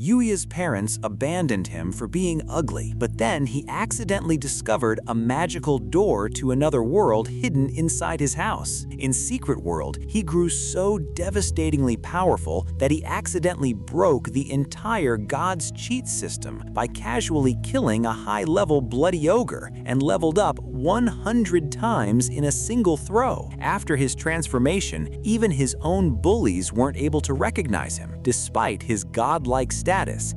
Yuya's parents abandoned him for being ugly, but then he accidentally discovered a magical door to another world hidden inside his house. In Secret World, he grew so devastatingly powerful that he accidentally broke the entire God's cheat system by casually killing a high-level Bloody Ogre and leveled up 100 times in a single throw. After his transformation, even his own bullies weren't able to recognize him. Despite his godlike status,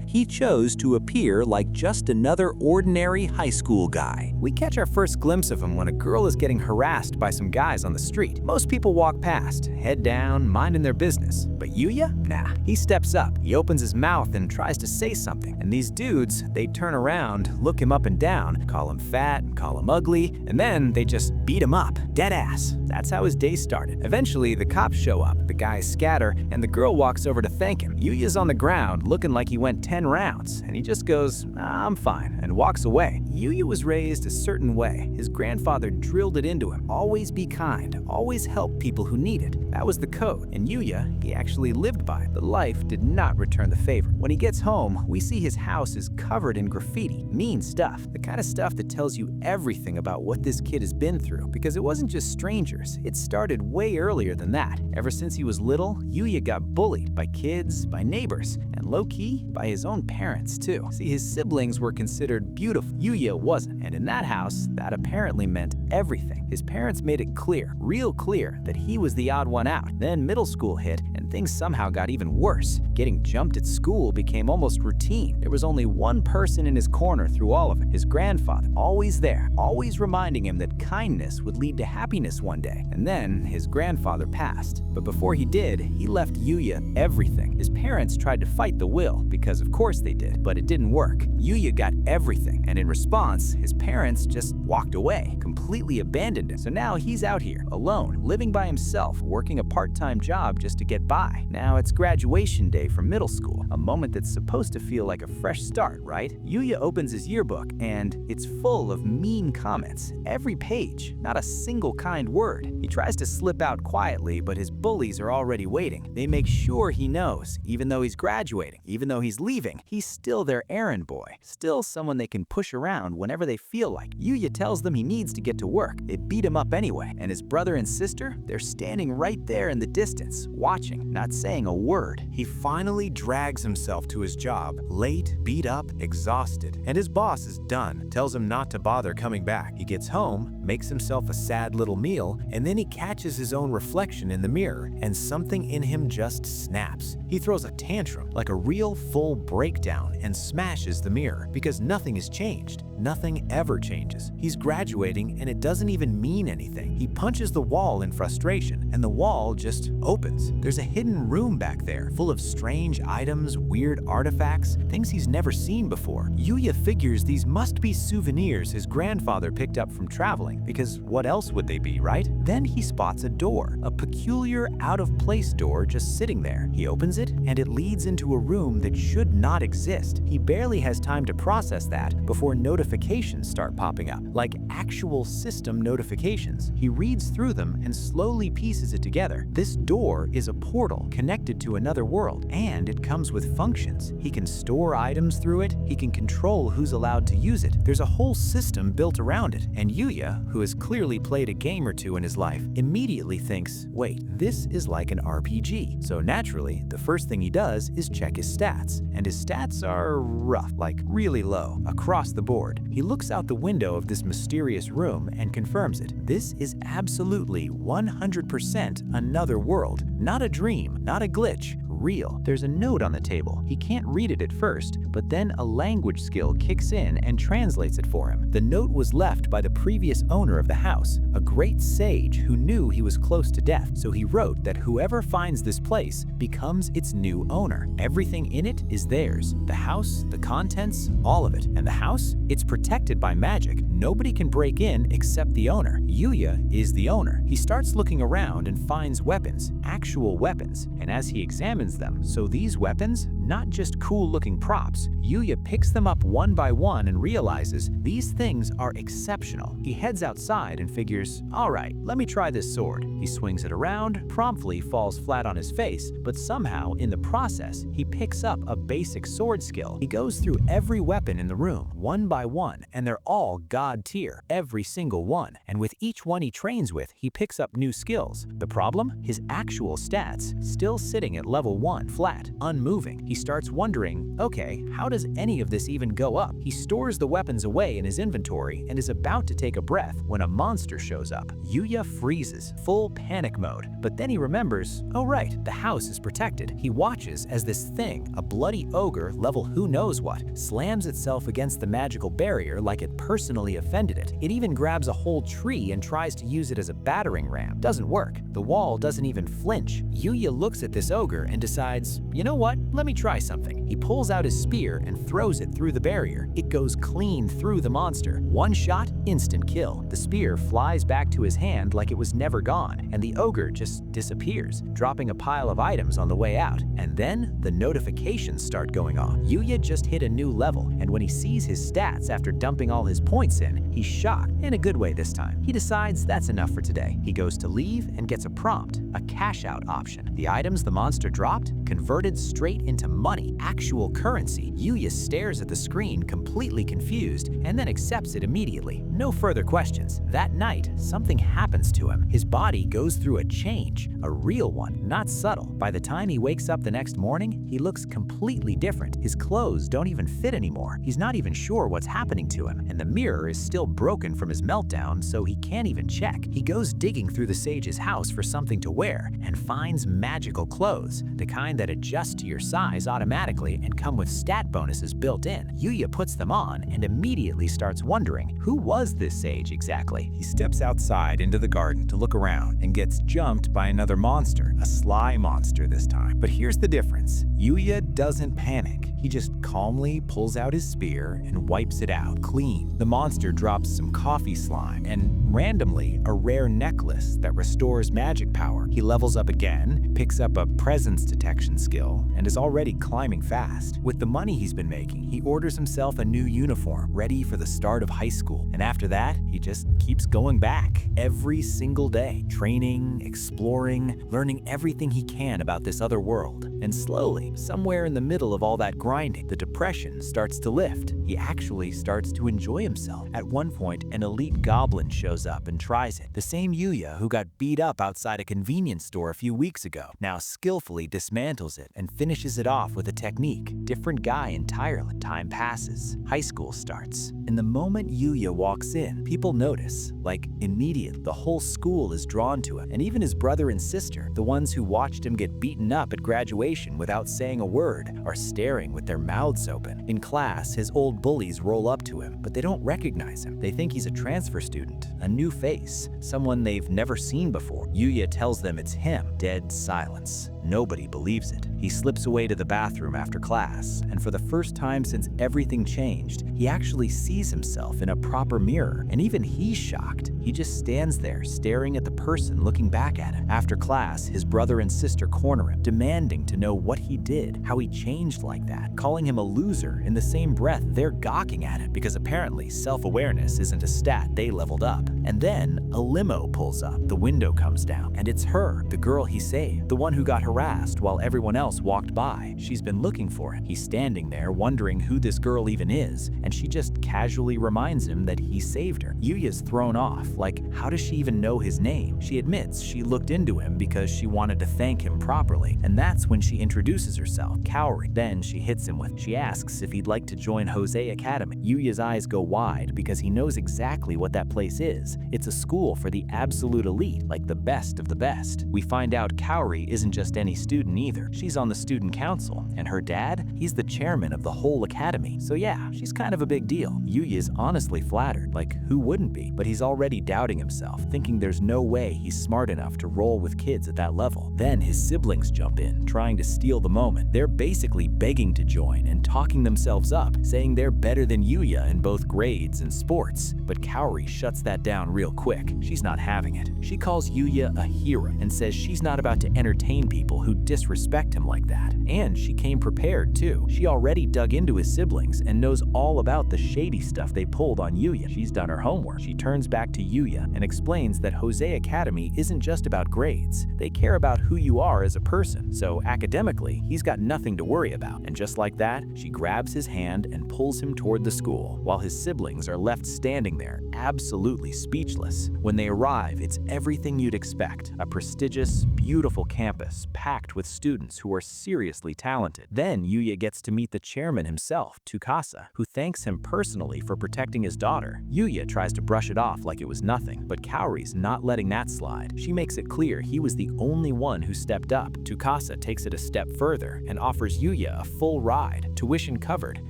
he chose to appear like just another ordinary high school guy. We catch our first glimpse of him when a girl is getting harassed by some guys on the street. Most people walk past, head down, minding their business. But Yuya? Nah. He steps up, he opens his mouth and tries to say something. And these dudes, they turn around, look him up and down, call him fat, call him ugly, and then they just beat him up. Dead ass. That's how his day started. Eventually, the cops show up, the guys scatter, and the girl walks over to thank him. Yuya's on the ground, looking like he went 10 rounds, and he just goes, "I'm fine," and walks away. Yuya was raised a certain way. His grandfather drilled it into him. Always be kind, always help people who need it. That was the code, and Yuya, he actually lived by it. But life did not return the favor. When he gets home, we see his house is covered in graffiti, mean stuff, the kind of stuff that tells you everything about what this kid has been through, because it wasn't just strangers. It started way earlier than that. Ever since he was little, Yuya got bullied by kids, by neighbors, and low-key, by his own parents too. See, his siblings were considered beautiful. Yuya wasn't, and in that house, that apparently meant everything. His parents made it clear, real clear, that he was the odd one out. Then middle school hit, and things somehow got even worse. Getting jumped at school became almost routine. There was only one person in his corner through all of it, his grandfather, always there, always reminding him that kindness would lead to happiness one day. And then his grandfather passed. But before he did, he left Yuya everything. His parents tried to fight the will, because of course they did, but it didn't work. Yuya got everything, and in response, his parents just walked away, completely abandoned him. So now he's out here, alone, living by himself, working a part-time job just to get by. Now it's graduation day from middle school, a moment that's supposed to feel like a fresh start, right? Yuya opens his yearbook, and it's full of mean comments. Every page, not a single kind word. He tries to slip out quietly, but his bullies are already waiting. They make sure he knows, even though he's graduating, even though he's leaving, he's still their errand boy, still someone they can push around whenever they feel like. Yuya tells them he needs to get to work. They beat him up anyway, and his brother and sister, they're standing right there in the distance, watching, not saying a word. He finally drags himself to his job, late, beat up, exhausted, and his boss is done, tells him not to bother coming back. He gets home, makes himself a sad little meal, and then he catches his own reflection in the mirror, and something in him just snaps. He throws a tantrum, like a real full breakdown, and smashes the mirror, because nothing has changed. Nothing ever changes. He's graduating, and it doesn't even mean anything. He punches the wall in frustration, and the wall just opens. There's a hidden room back there, full of strange items, weird artifacts, things he's never seen before. Yuya figures these must be souvenirs his grandfather picked up from traveling, because what else would they be, right? Then he spots a door, a peculiar, out-of-place door just sitting there. He opens it, and it leads into a room that should not exist. He barely has time to process that before notifications start popping up, like actual system notifications. He reads through them and slowly pieces it together. This door is a portal connected to another world, and it comes with functions. He can store items through it, he can control who's allowed to use it. There's a whole system built around it, and Yuya, who has clearly played a game or two in his life, immediately thinks, wait, this is like an RPG. So naturally, the first thing he does is check his stats, and his stats are rough, like really low, across the board. He looks out the window of this mysterious room and confirms it. This is absolutely 100% another world. Not a dream, not a glitch, real. There's a note on the table. He can't read it at first, but then a language skill kicks in and translates it for him. The note was left by the previous owner of the house, a great sage who knew he was close to death, so he wrote that whoever finds this place becomes its new owner. Everything in it is theirs. The house, the contents, all of it. And the house? It's protected by magic. Nobody can break in except the owner. Yuya is the owner. He starts looking around and finds weapons, actual weapons, and as he examines them, so these weapons, not just cool-looking props. Yuya picks them up one by one and realizes these things are exceptional. He heads outside and figures, all right, let me try this sword. He swings it around, promptly falls flat on his face, but somehow in the process, he picks up a basic sword skill. He goes through every weapon in the room, one by one, and they're all god tier, every single one. And with each one he trains with, he picks up new skills. The problem? His actual stats still sitting at level 1, flat, unmoving. He starts wondering, okay, how does any of this even go up? He stores the weapons away in his inventory and is about to take a breath when a monster shows up. Yuya freezes, full panic mode, but then he remembers, oh right, the house is protected. He watches as this thing, a bloody ogre level who knows what, slams itself against the magical barrier like it personally offended it. It even grabs a whole tree and tries to use it as a battering ram. Doesn't work. The wall doesn't even flinch. Yuya looks at this ogre and decides, you know what, let me try something. He pulls out his spear and throws it through the barrier. It goes clean through the monster. One shot, instant kill. The spear flies back to his hand like it was never gone, and the ogre just disappears, dropping a pile of items on the way out. And then the notifications start going off. Yuya just hit a new level, and when he sees his stats after dumping all his points in, he's shocked, in a good way this time. He decides that's enough for today. He goes to leave and gets a prompt, a cash out option. The items the monster dropped converted straight into money, actual currency. Yuya stares at the screen completely confused and then accepts it immediately. No further questions. That night, something happens to him. His body goes through a change, a real one, not subtle. By the time he wakes up the next morning, he looks completely different. His clothes don't even fit anymore. He's not even sure what's happening to him, and the mirror is still broken from his meltdown, so he can't even check. He goes digging through the sage's house for something to wear and finds magical clothes, the kind that adjust to your size automatically and come with stat bonuses built in. Yuya puts them on and immediately starts wondering, who was this sage exactly? He steps outside into the garden to look around and gets jumped by another monster, a sly monster this time. But here's the difference. Yuya doesn't panic. He just calmly pulls out his spear and wipes it out clean. The monster drops some coffee slime and randomly a rare necklace that restores magic power. He levels up again, picks up a presence detection skill, and is already climbing fast. With the money he's been making, he orders himself a new uniform, ready for the start of high school. And after that, he just keeps going back every single day, training, exploring, learning everything he can about this other world. And slowly, somewhere in the middle of all that grinding, the depression starts to lift. He actually starts to enjoy himself. At one point, an elite goblin shows up and tries it. The same Yuya who got beat up outside a convenience store a few weeks ago now skillfully dismantles it and finishes it off with a technique. Different guy entirely. Time passes. High school starts. And the moment Yuya walks in, people notice. Like, immediate, the whole school is drawn to him. And even his brother and sister, the ones who watched him get beaten up at graduation without saying a word, are staring with their mouths open. In class, his old bullies roll up to him, but they don't recognize him. They think he's a transfer student, a new face, someone they've never seen before. Yuya tells them it's him. Dead silence. Nobody believes it. He slips away to the bathroom after class, and for the first time since everything changed, he actually sees himself in a proper mirror, and even he's shocked. He just stands there, staring at the person looking back at him. After class, his brother and sister corner him, demanding to know what he did, how he changed like that, calling him a loser. In the same breath, they're gawking at him, because apparently self-awareness isn't a stat they leveled up. And then, a limo pulls up, the window comes down, and it's her, the girl he saved, the one who got harassed while everyone else walked by. She's been looking for him. He's standing there wondering who this girl even is, and she just casually reminds him that he saved her. Yuya's thrown off, like, how does she even know his name? She admits she looked into him because she wanted to thank him properly, and that's when she introduces herself, Cowie. Then she hits him with, she asks if he'd like to join Joseé Academy. Yuya's eyes go wide because he knows exactly what that place is. It's a school for the absolute elite, like the best of the best. We find out Cowie isn't just any student either. She's on the student council, and her dad, he's the chairman of the whole academy. So yeah, she's kind of of a big deal. Yuya is honestly flattered, like who wouldn't be? But he's already doubting himself, thinking there's no way he's smart enough to roll with kids at that level. Then his siblings jump in, trying to steal the moment. They're basically begging to join and talking themselves up, saying they're better than Yuya in both grades and sports. But Cowie shuts that down real quick. She's not having it. She calls Yuya a hero and says she's not about to entertain people who disrespect him like that. And she came prepared too. She already dug into his siblings and knows all about the shady stuff they pulled on Yuya. She's done her homework. She turns back to Yuya and explains that Joseé Academy isn't just about grades. They care about who you are as a person. So academically, he's got nothing to worry about. And just like that, she grabs his hand and pulls him toward the school, while his siblings are left standing there, absolutely speechless. When they arrive, it's everything you'd expect. A prestigious, beautiful campus packed with students who are seriously talented. Then Yuya gets to meet the chairman himself, Tsukasa, who thanks him personally for protecting his daughter. Yuya tries to brush it off like it was nothing, but Cowie's not letting that slide. She makes it clear he was the only one who stepped up. Tsukasa takes it a step further and offers Yuya a full ride, tuition covered,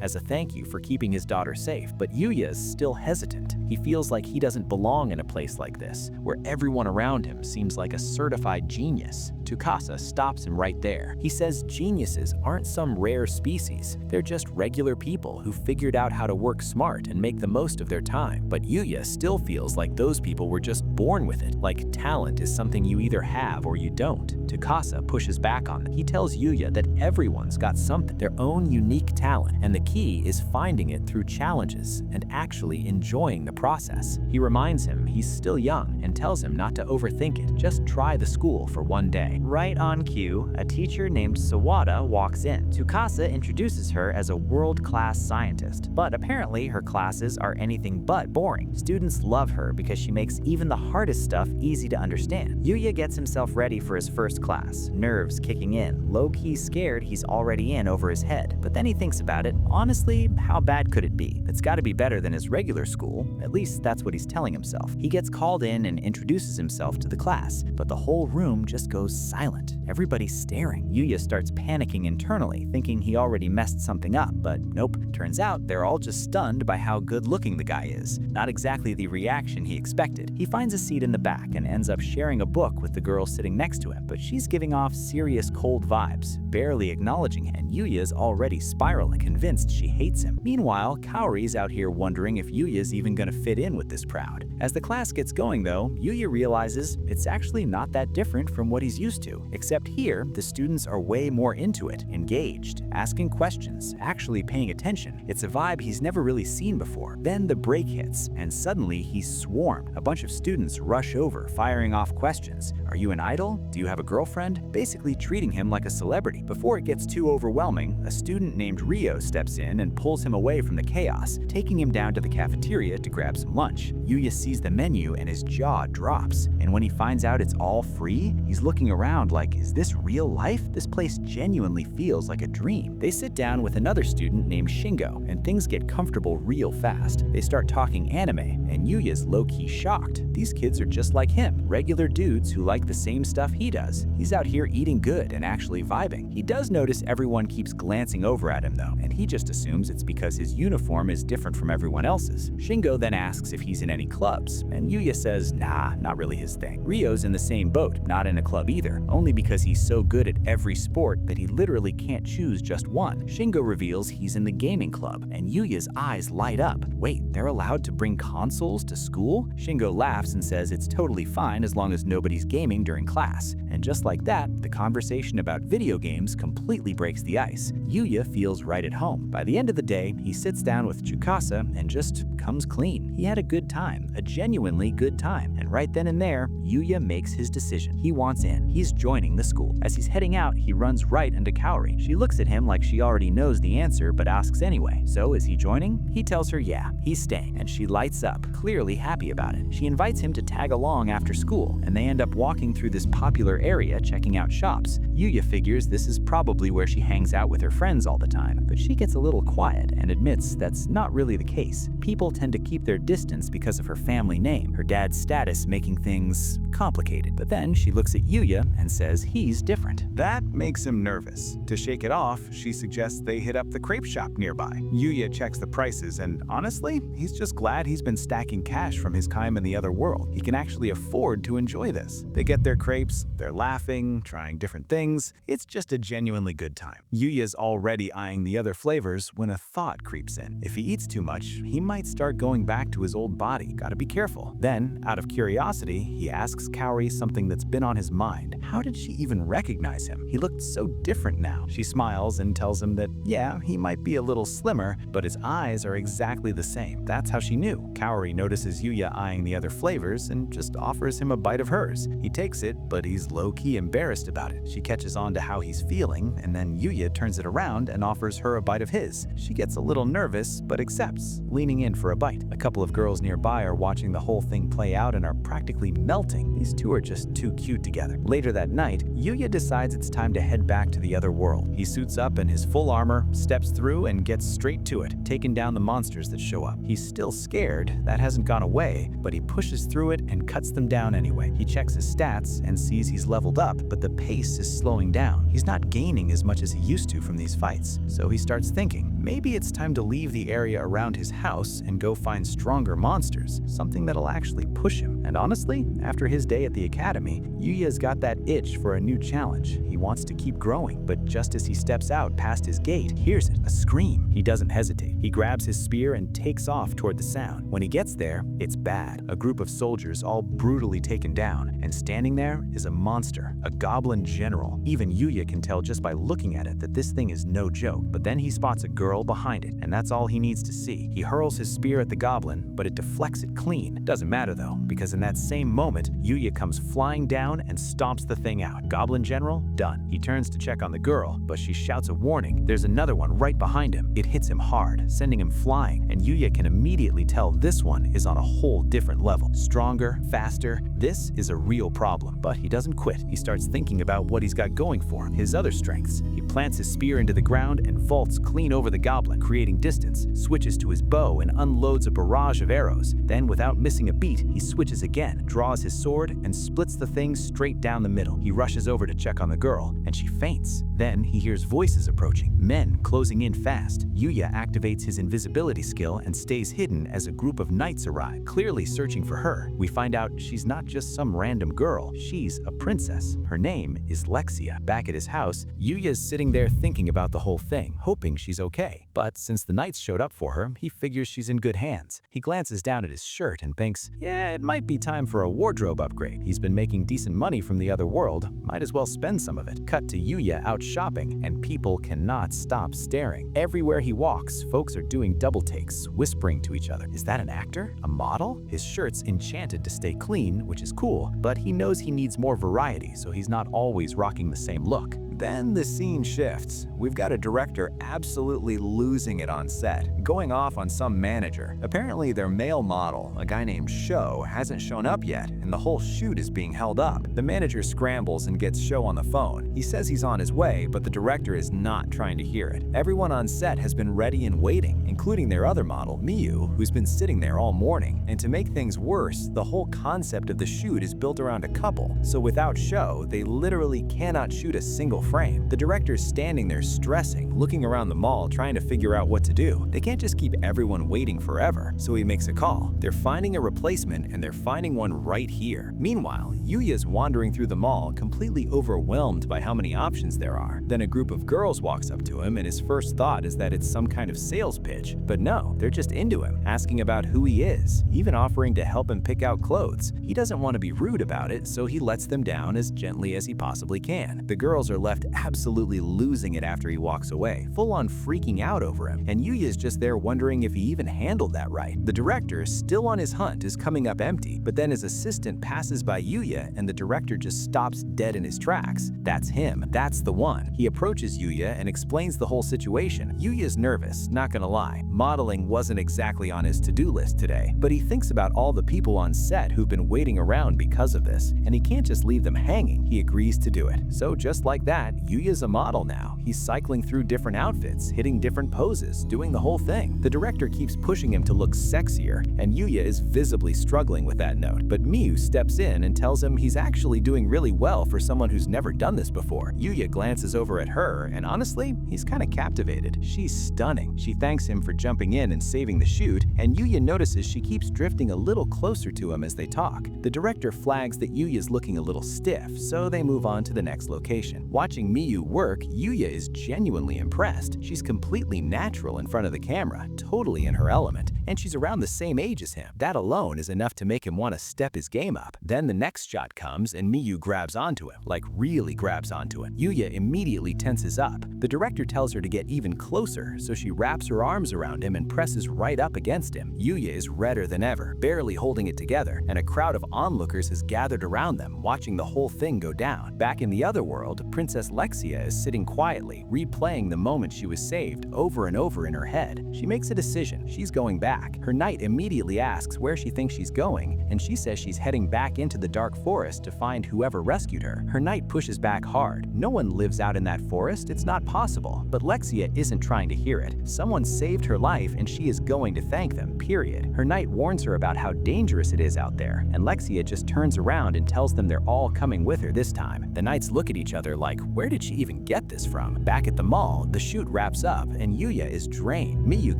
as a thank you for keeping his daughter safe. But Yuya is still hesitant. He feels like he doesn't belong in a place like this, where everyone around him seems like a certified genius. Tsukasa stops him right there. He says geniuses aren't some rare species. They're just regular people who figured out how to work smart and make the most of their time. But Yuya still feels like those people were just born with it, like talent is something you either have or you don't. Tsukasa pushes back on it. He tells Yuya that everyone's got something, their own unique talent, and the key is finding it through challenges and actually enjoying the process. He reminds him he's still young and tells him not to overthink it, just try the school for one day. Right on cue, a teacher named Sawada walks in. Tsukasa introduces her as a world-class scientist, but apparently her classes are anything but boring. Students love her because she makes even the hardest stuff easy to understand. Yuya gets himself ready for his first class, nerves kicking in, low-key scared he's already in over his head. But then he thinks about it. Honestly, how bad could it be? It's got to be better than his regular school. At least that's what he's telling himself. He gets called in and introduces himself to the class, but the whole room just goes silent. Everybody's staring. Yuya starts panicking internally, thinking he already messed something up, but nope. Turns out they're all just stunned by how good-looking the guy is. Not exactly the reaction he expected. He finds a seat in the back and ends up sharing a book with the girl sitting next to him, but she's giving off serious cold vibes, barely acknowledging him, and Yuya's already spiraling, convinced she hates him. Meanwhile, Cowie's out here wondering if Yuya's even gonna fit in with this crowd. As the class gets going though, Yuya realizes it's actually not that different from what he's used to, except here, the students are way more into it, engaged, asking questions, actually paying attention. It's a vibe he's never really seen before. Then the break hits, and suddenly he's swarmed. A bunch of students rush over, firing off questions. Are you an idol? Do you have a girlfriend? Basically treating him like a celebrity. Before it gets too overwhelming, a student named Rio steps in and pulls him away from the chaos, taking him down to the cafeteria to grab some lunch. Yuya sees the menu and his jaw drops, and when he finds out it's all free, he's looking around like, is this real life? This place genuinely feels like a dream. They sit down with another student named Shingo, and things get comfortable real fast. They start talking anime, and Yuya's low-key shocked. These kids are just like him, regular dudes who like the same stuff he does. He's out here eating good and actually vibing. He does notice everyone keeps glancing over at him though, and he just assumes it's because his uniform is different from everyone else's. Shingo then asks if he's in any clubs, and Yuya says nah, not really his thing. Rio's in the same boat, not in a club either, only because he's so good at every sport that he literally can't choose just one. Shingo reveals he's in the gaming club, and Yuya's eyes light up. Wait, they're allowed to bring consoles to school? Shingo laughs and says it's totally fine as long as nobody's gaming during class. And just like that, the conversation about video games completely breaks the ice. Yuya feels right at home. By the end of the day, he sits down with Tsukasa and just comes clean. He had a good time, a genuinely good time. And right then and there, Yuya makes his decision. He wants in. He's joining the school. As he's heading out, he runs right into Cowie. She looks at him like she already knows the answer but asks anyway. So is he joining? He tells her yeah, he's staying, and she lights up, clearly happy about it. She invites him to tag along after school, and they end up walking through this popular area checking out shops. Yuya figures this is probably where she hangs out with her friends all the time, but she gets a little quiet and admits that's not really the case. People tend to keep their their distance because of her family name, her dad's status making things complicated. But then she looks at Yuya and says he's different. That makes him nervous. To shake it off, she suggests they hit up the crepe shop nearby. Yuya checks the prices, and honestly, he's just glad he's been stacking cash from his time in the other world. He can actually afford to enjoy this. They get their crepes, they're laughing, trying different things. It's just a genuinely good time. Yuya's already eyeing the other flavors when a thought creeps in. If he eats too much, he might start going back to his old body. Gotta be careful. Then, out of curiosity, he asks Cowie something that's been on his mind. How did she even recognize him? He looked so different now. She smiles and tells him that, yeah, he might be a little slimmer, but his eyes are exactly the same. That's how she knew. Cowie notices Yuya eyeing the other flavors and just offers him a bite of hers. He takes it, but he's low-key embarrassed about it. She catches on to how he's feeling, and then Yuya turns it around and offers her a bite of his. She gets a little nervous, but accepts, leaning in for a bite. A couple of girls nearby are watching the whole thing play out and are practically melting. These two are just too cute together. Later that night, Yuya decides it's time to head back to the other world. He suits up in his full armor, steps through, and gets straight to it, taking down the monsters that show up. He's still scared, that hasn't gone away, but he pushes through it and cuts them down anyway. He checks his stats and sees he's leveled up, but the pace is slowing down. He's not gaining as much as he used to from these fights. So he starts thinking, maybe it's time to leave the area around his house and go find stronger monsters, something that'll actually push him. And honestly, after his day at the academy, Yuya's got that itch for a new challenge. He wants to keep growing, but just as he steps out past his gate, hears it, a scream. He doesn't hesitate. He grabs his spear and takes off toward the sound. When he gets there, it's bad. A group of soldiers all brutally taken down, and standing there is a monster, a goblin general. Even Yuya can tell just by looking at it that this thing is no joke. But then he spots a girl behind it, and that's all he needs to see. He hurls his spear at the goblin, but it deflects it clean. Doesn't matter though, because in that same moment, Yuya comes flying down and stomps the thing out. Goblin general, done. He turns to check on the girl, but she shouts a warning. There's another one right behind him. It hits him hard, sending him flying, and Yuya can immediately tell this one is on a whole different level. Stronger, faster. This is a real problem, but he doesn't quit. He starts thinking about what he's got going for him, his other strengths. He plants his spear into the ground and vaults clean over the goblin, creating distance, switches to his bow and unloads a barrage of arrows. Then, without missing a beat, he switches again, draws his sword, and splits the thing straight down the middle. He rushes over to check on the girl, and she faints. Then he hears voices approaching, men closing in fast. Yuya activates his invisibility skill and stays hidden as a group of knights arrive, clearly searching for her. We find out she's not just some random girl, she's a princess. Her name is Lexia. Back at his house, Yuya's sitting there thinking about the whole thing, hoping she's okay. But since the knights showed up for her, he figures she's in good hands. He glances down at his shirt and thinks, yeah, it might be time for a wardrobe upgrade. He's been making decent money from the other world, might as well spend some of it. Cut to Yuya out shopping, and people cannot stop staring. Everywhere he walks, folks are doing double takes, whispering to each other. Is that an actor? A model? His shirt's enchanted to stay clean, which is cool, but he knows he needs more variety, so he's not always rocking the same look. Then the scene shifts. We've got a director absolutely losing it on set, going off on some manager. Apparently their male model, a guy named Sho, hasn't shown up yet, and the whole shoot is being held up. The manager scrambles and gets Sho on the phone. He says he's on his way, but the director is not trying to hear it. Everyone on set has been ready and waiting, including their other model, Miyu, who's been sitting there all morning. And to make things worse, the whole concept of the shoot is built around a couple. So without Sho, they literally cannot shoot a single frame. The director's standing there stressing, looking around the mall trying to figure out what to do. They can't just keep everyone waiting forever, so he makes a call. They're finding a replacement, and they're finding one right here. Meanwhile, Yuya's wandering through the mall, completely overwhelmed by how many options there are. Then a group of girls walks up to him, and his first thought is that it's some kind of sales pitch. But no, they're just into him, asking about who he is, even offering to help him pick out clothes. He doesn't want to be rude about it, so he lets them down as gently as he possibly can. The girls are left absolutely losing it after he walks away, full on freaking out over him, and Yuya's just there wondering if he even handled that right. The director, still on his hunt, is coming up empty, but then his assistant passes by Yuya and the director just stops dead in his tracks. That's him. That's the one. He approaches Yuya and explains the whole situation. Yuya's nervous, not gonna lie. Modeling wasn't exactly on his to-do list today, but he thinks about all the people on set who've been waiting around because of this, and he can't just leave them hanging. He agrees to do it. So just like that, that, Yuya's a model now. He's cycling through different outfits, hitting different poses, doing the whole thing. The director keeps pushing him to look sexier, and Yuya is visibly struggling with that note. But Miyu steps in and tells him he's actually doing really well for someone who's never done this before. Yuya glances over at her, and honestly, he's kind of captivated. She's stunning. She thanks him for jumping in and saving the shoot, and Yuya notices she keeps drifting a little closer to him as they talk. The director flags that Yuya's looking a little stiff, so they move on to the next location. Watching Miyu work, Yuya is genuinely impressed. She's completely natural in front of the camera, totally in her element, and she's around the same age as him. That alone is enough to make him want to step his game up. Then the next shot comes and Miyu grabs onto him, like really grabs onto him. Yuya immediately tenses up. The director tells her to get even closer, so she wraps her arms around him and presses right up against him. Yuya is redder than ever, barely holding it together, and a crowd of onlookers has gathered around them, watching the whole thing go down. Back in the other world, Princess Lexia is sitting quietly, replaying the moment she was saved over and over in her head. She makes a decision. She's going back. Her knight immediately asks where she thinks she's going, and she says she's heading back into the dark forest to find whoever rescued her. Her knight pushes back hard. No one lives out in that forest. It's not possible. But Lexia isn't trying to hear it. Someone saved her life, and she is going to thank them, period. Her knight warns her about how dangerous it is out there, and Lexia just turns around and tells them they're all coming with her this time. The knights look at each other like, where did she even get this from? Back at the mall, the shoot wraps up, and Yuya is drained. Miyu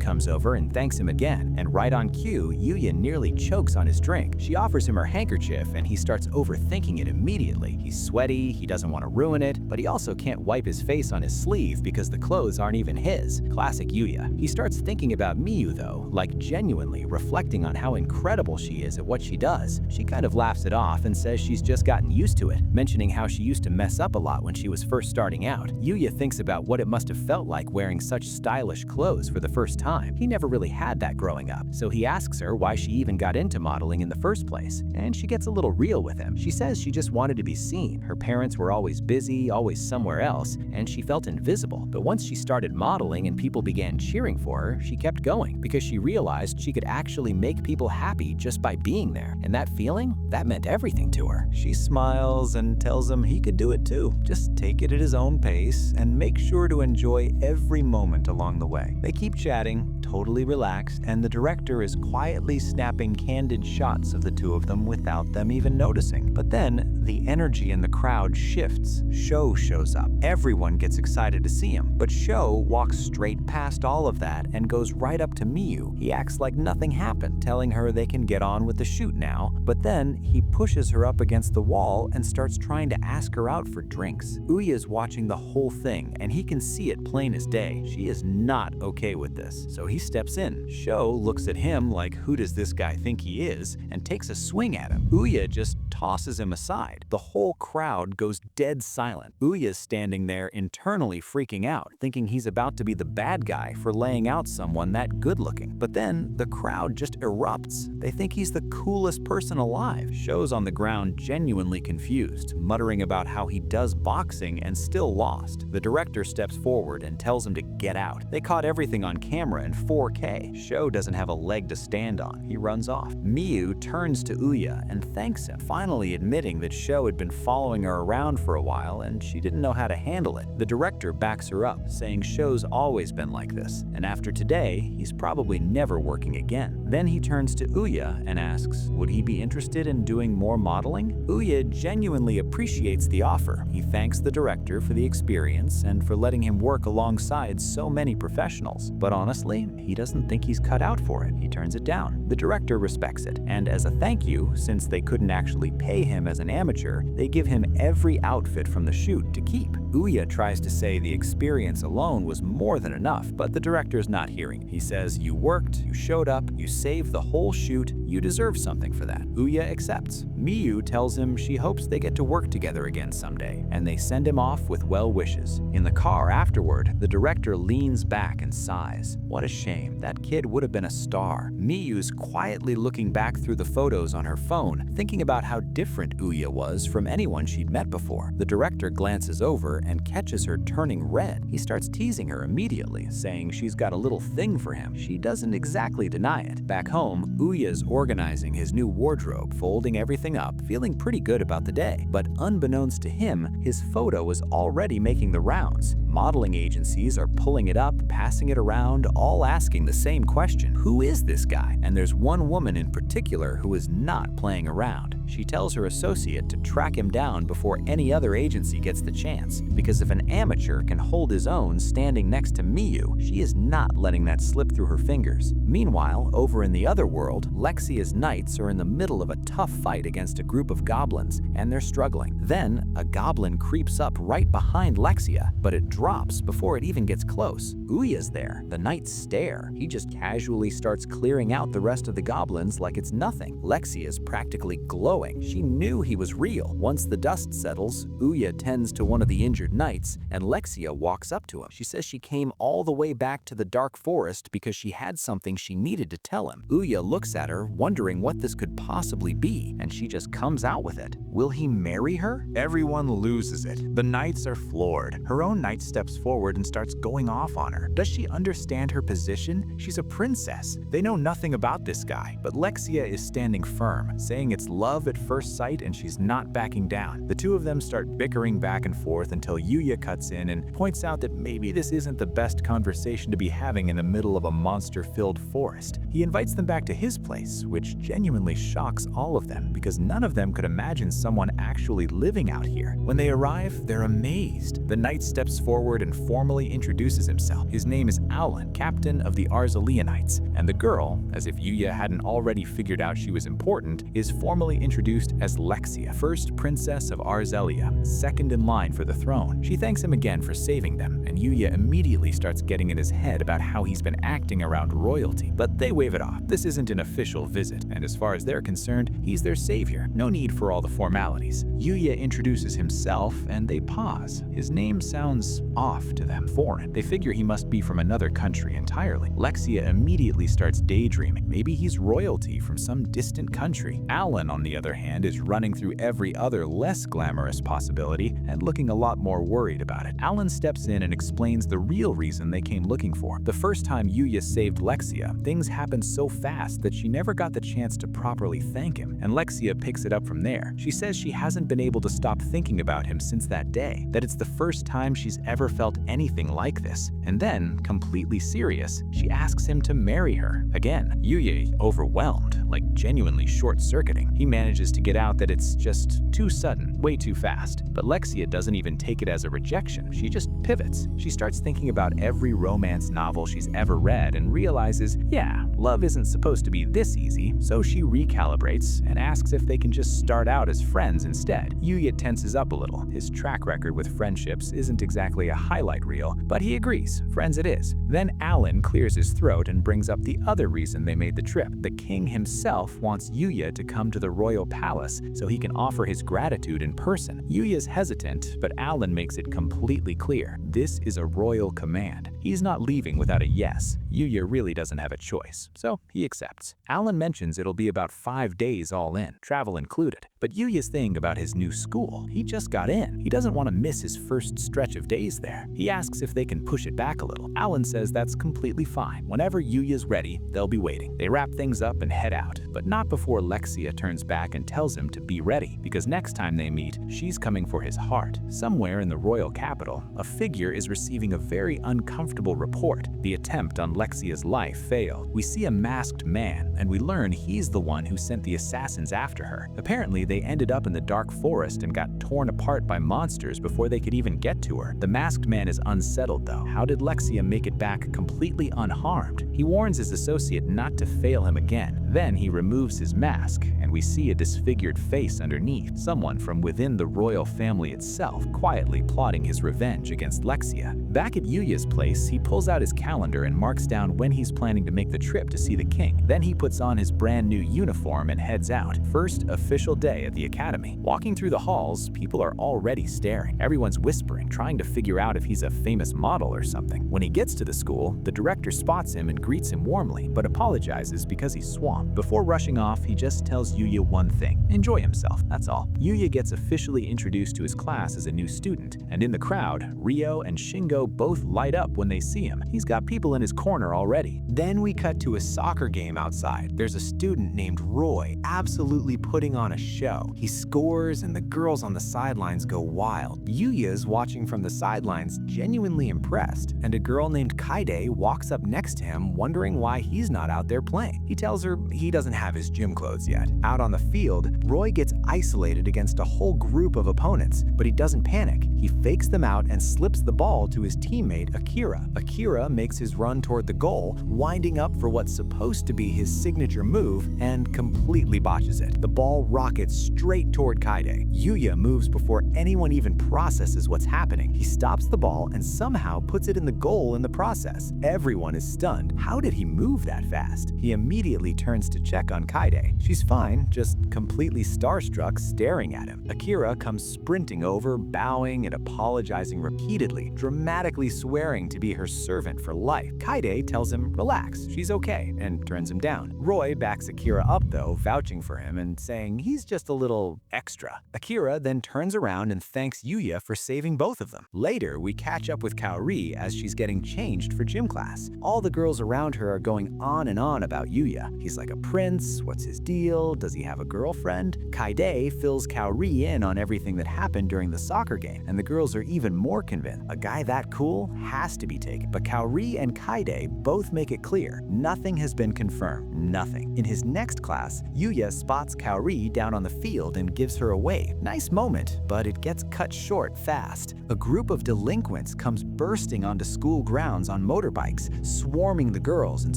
comes over and thanks him again, and right on cue, Yuya nearly chokes on his drink. She offers him her handkerchief, and he starts overthinking it immediately. He's sweaty, he doesn't want to ruin it, but he also can't wipe his face on his sleeve because the clothes aren't even his. Classic Yuya. He starts thinking about Miyu though, like genuinely reflecting on how incredible she is at what she does. She kind of laughs it off and says she's just gotten used to it, mentioning how she used to mess up a lot when she was first starting out. Yuya thinks about what it must have felt like wearing such stylish clothes for the first time. He never really had that growing up, so he asks her why she even got into modeling in the first place, and she gets a little real with him. She says she just wanted to be seen. Her parents were always busy, always somewhere else, and she felt invisible. But once she started modeling and people began cheering for her, she kept going because she realized she could actually make people happy just by being there. And that feeling, that meant everything to her. She smiles and tells him he could do it too. Just take it at his own pace and make sure to enjoy every moment along the way. They keep chatting, totally relaxed, and the director is quietly snapping candid shots of the two of them without them even noticing. But then the energy in the crowd shifts. Sho shows up. Everyone gets excited to see him, but Sho walks straight past all of that and goes right up to Miyu. He acts like nothing happened, telling her they can get on with the shoot now, but then he pushes her up against the wall and starts trying to ask her out for drinks. Yuuya is watching the whole thing, and he can see it plain as day. She is not okay with this, so he steps in. Sho looks at him like, who does this guy think he is, and takes a swing at him. Yuuya just tosses him aside. The whole crowd goes dead silent. Yuuya's standing there internally freaking out, thinking he's about to be the bad guy for laying out someone that good looking. But then the crowd just erupts. They think he's the coolest person alive. Sho's on the ground genuinely confused, muttering about how he does boxing and still lost. The director steps forward and tells him to get out. They caught everything on camera in 4K. Sho doesn't have a leg to stand on. He runs off. Miyu turns to Yuuya and thanks him, finally admitting that Sho had been following her around for a while and she didn't know how to handle it. The director backs her up, saying Sho's always been like this, and after today, he's probably never working again. Then he turns to Yuuya and asks, would he be interested in doing more modeling? Yuuya genuinely appreciates the offer. He thanks the director for the experience and for letting him work alongside so many professionals. But honestly, he doesn't think he's cut out for it. He turns it down. The director respects it, and as a thank you, since they couldn't actually pay him as an amateur, they give him every outfit from the shoot to keep. Yuuya tries to say the experience alone was more than enough, but the director's not hearing. He says, you worked, you showed up, you saved the whole shoot, you deserve something for that. Yuuya accepts. Miyu tells him she hopes they get to work together again someday, and they send him off with well wishes. In the car afterward, the director leans back and sighs. What a shame. That kid would have been a star. Miyu's quietly looking back through the photos on her phone, thinking about how different Yuuya was from anyone she'd met before. The director glances over and catches her turning red. He starts teasing her immediately, saying she's got a little thing for him. She doesn't exactly deny it. Back home, Yuya's organizing his new wardrobe, folding everything up, feeling pretty good about the day. But unbeknownst to him, his photo is already making the rounds. Modeling agencies are pulling it up, passing it around, all asking the same question. Who is this guy? And there's one woman in particular who is not playing around. She tells her associate to track him down before any other agency gets the chance, because if an amateur can hold his own standing next to Miyu, she is not letting that slip through her fingers. Meanwhile, over in the other world, Lexia's knights are in the middle of a tough fight against a group of goblins, and they're struggling. Then, a goblin creeps up right behind Lexia, but it drops before it even gets close. Yuya's there. The knights stare. He just casually starts clearing out the rest of the goblins like it's nothing. Lexia is practically glowing. She knew he was real. Once the dust settles, Yuya tends to one of the injured knights, and Lexia walks up to him. She says she came all the way back to the dark forest because she had something she needed to tell him. Yuya looks at her, wondering what this could possibly be, and she just comes out with it. Will he marry her? Everyone loses it. The knights are floored. Her own knight steps forward and starts going off on her. Does she understand her position? She's a princess. They know nothing about this guy, but Lexia is standing firm, saying it's love at first sight and she's not backing down. The two of them start bickering back and forth until Yuya cuts in and points out that maybe this isn't the best conversation to be having in the middle of a monster-filled forest. He invites them back to his place, which genuinely shocks all of them because none of them could imagine someone actually living out here. When they arrive, they're amazed. The knight steps forward and formally introduces himself. His name is Alan, captain of the Arzaleonites, and the girl, as if Yuya hadn't already figured out she was important, is formally introduced as Lexia, first princess of Arzelia, second in line for the throne. She thanks him again for saving them, and Yuya immediately starts getting in his head about how he's been acting around royalty. But they wave it off. This isn't an official visit, and as far as they're concerned, he's their savior. No need for all the formalities. Yuya introduces himself, and they pause. His name sounds off to them, foreign. They figure he must be from another country entirely. Lexia immediately starts daydreaming. Maybe he's royalty from some distant country. Alan, on the other hand, is running through every other less glamorous possibility and looking a lot more worried about it. Alan steps in and explains the real reason they came looking for. The first time Yuya saved Lexia, things happened so fast that she never got the chance to properly thank him, and Lexia picks it up from there. She says she hasn't been able to stop thinking about him since that day, that it's the first time she's ever felt anything like this. And then, completely serious, she asks him to marry her. Again, Yuya, overwhelmed, like genuinely short-circuiting. He manages to get out that it's just too sudden, way too fast. But Lexia doesn't even take it as a rejection. She just pivots. She starts thinking about every romance novel she's ever read and realizes, yeah, love isn't supposed to be this easy, so she recalibrates and asks if they can just start out as friends instead. Yuya tenses up a little. His track record with friendships isn't exactly a highlight reel, but he agrees. Friends it is. Then Alan clears his throat and brings up the other reason they made the trip. The king himself wants Yuya to come to the royal palace so he can offer his gratitude in person. Yuya's hesitant, but Alan makes it completely clear. This is a royal command. He's not leaving without a yes. Yuya really doesn't have a choice, so he accepts. Alan mentions it'll be about 5 days all in, travel included. But Yuya's thing about his new school, he just got in. He doesn't want to miss his first stretch of days there. He asks if they can push it back a little. Alan says that's completely fine. Whenever Yuya's ready, they'll be waiting. They wrap things up and head out, but not before Lexia turns back and tells him to be ready, because next time they meet, she's coming for his heart. Somewhere in the royal capital, a figure is receiving a very uncomfortable report. The attempt on Lexia's life failed. We see a masked man, and we learn he's the one who sent the assassins after her. Apparently, they ended up in the dark forest and got torn apart by monsters before they could even get to her. The masked man is unsettled though. How did Lexia make it back completely unharmed? He warns his associate not to fail him again. Then he removes his mask, and we see a disfigured face underneath. Someone from within the royal family itself, quietly plotting his revenge against Lexia. Back at Yuya's place, he pulls out his calendar calendar and marks down when he's planning to make the trip to see the king. Then he puts on his brand new uniform and heads out. First official day at the academy. Walking through the halls, people are already staring. Everyone's whispering, trying to figure out if he's a famous model or something. When he gets to the school, the director spots him and greets him warmly, but apologizes because he's swamped. Before rushing off, he just tells Yuya one thing: enjoy himself, that's all. Yuya gets officially introduced to his class as a new student, and in the crowd, Ryo and Shingo both light up when they see him. He's got people in his corner already. Then we cut to a soccer game outside. There's a student named Roy, absolutely putting on a show. He scores and the girls on the sidelines go wild. Yuya's watching from the sidelines, genuinely impressed, and a girl named Kaide walks up next to him wondering why he's not out there playing. He tells her he doesn't have his gym clothes yet. Out on the field, Roy gets isolated against a whole group of opponents, but he doesn't panic. He fakes them out and slips the ball to his teammate Akira. Akira makes his run toward the goal, winding up for what's supposed to be his signature move, and completely botches it. The ball rockets straight toward Kaide. Yuya moves before anyone even processes what's happening. He stops the ball and somehow puts it in the goal in the process. Everyone is stunned. How did he move that fast? He immediately turns to check on Kaide. She's fine, just completely starstruck, staring at him. Akira comes sprinting over, bowing and apologizing repeatedly, dramatically swearing to be her servant for life. Kaide tells him relax, she's okay, and turns him down. Roy backs Akira up though, vouching for him and saying he's just a little extra. Akira then turns around and thanks Yuya for saving both of them. Later, we catch up with Cowie as she's getting changed for gym class. All the girls around her are going on and on about Yuya. He's like a prince, what's his deal, does he have a girlfriend? Kaide fills Cowie in on everything that happened during the soccer game, and the girls are even more convinced. A guy that cool has to be taken. But Cowie and Kaide both make it clear, nothing has been confirmed, nothing. In his next class, Yuya spots Cowie down on the field and gives her a wave. Nice moment, but it gets cut short fast. A group of delinquents comes bursting onto school grounds on motorbikes, swarming the girls and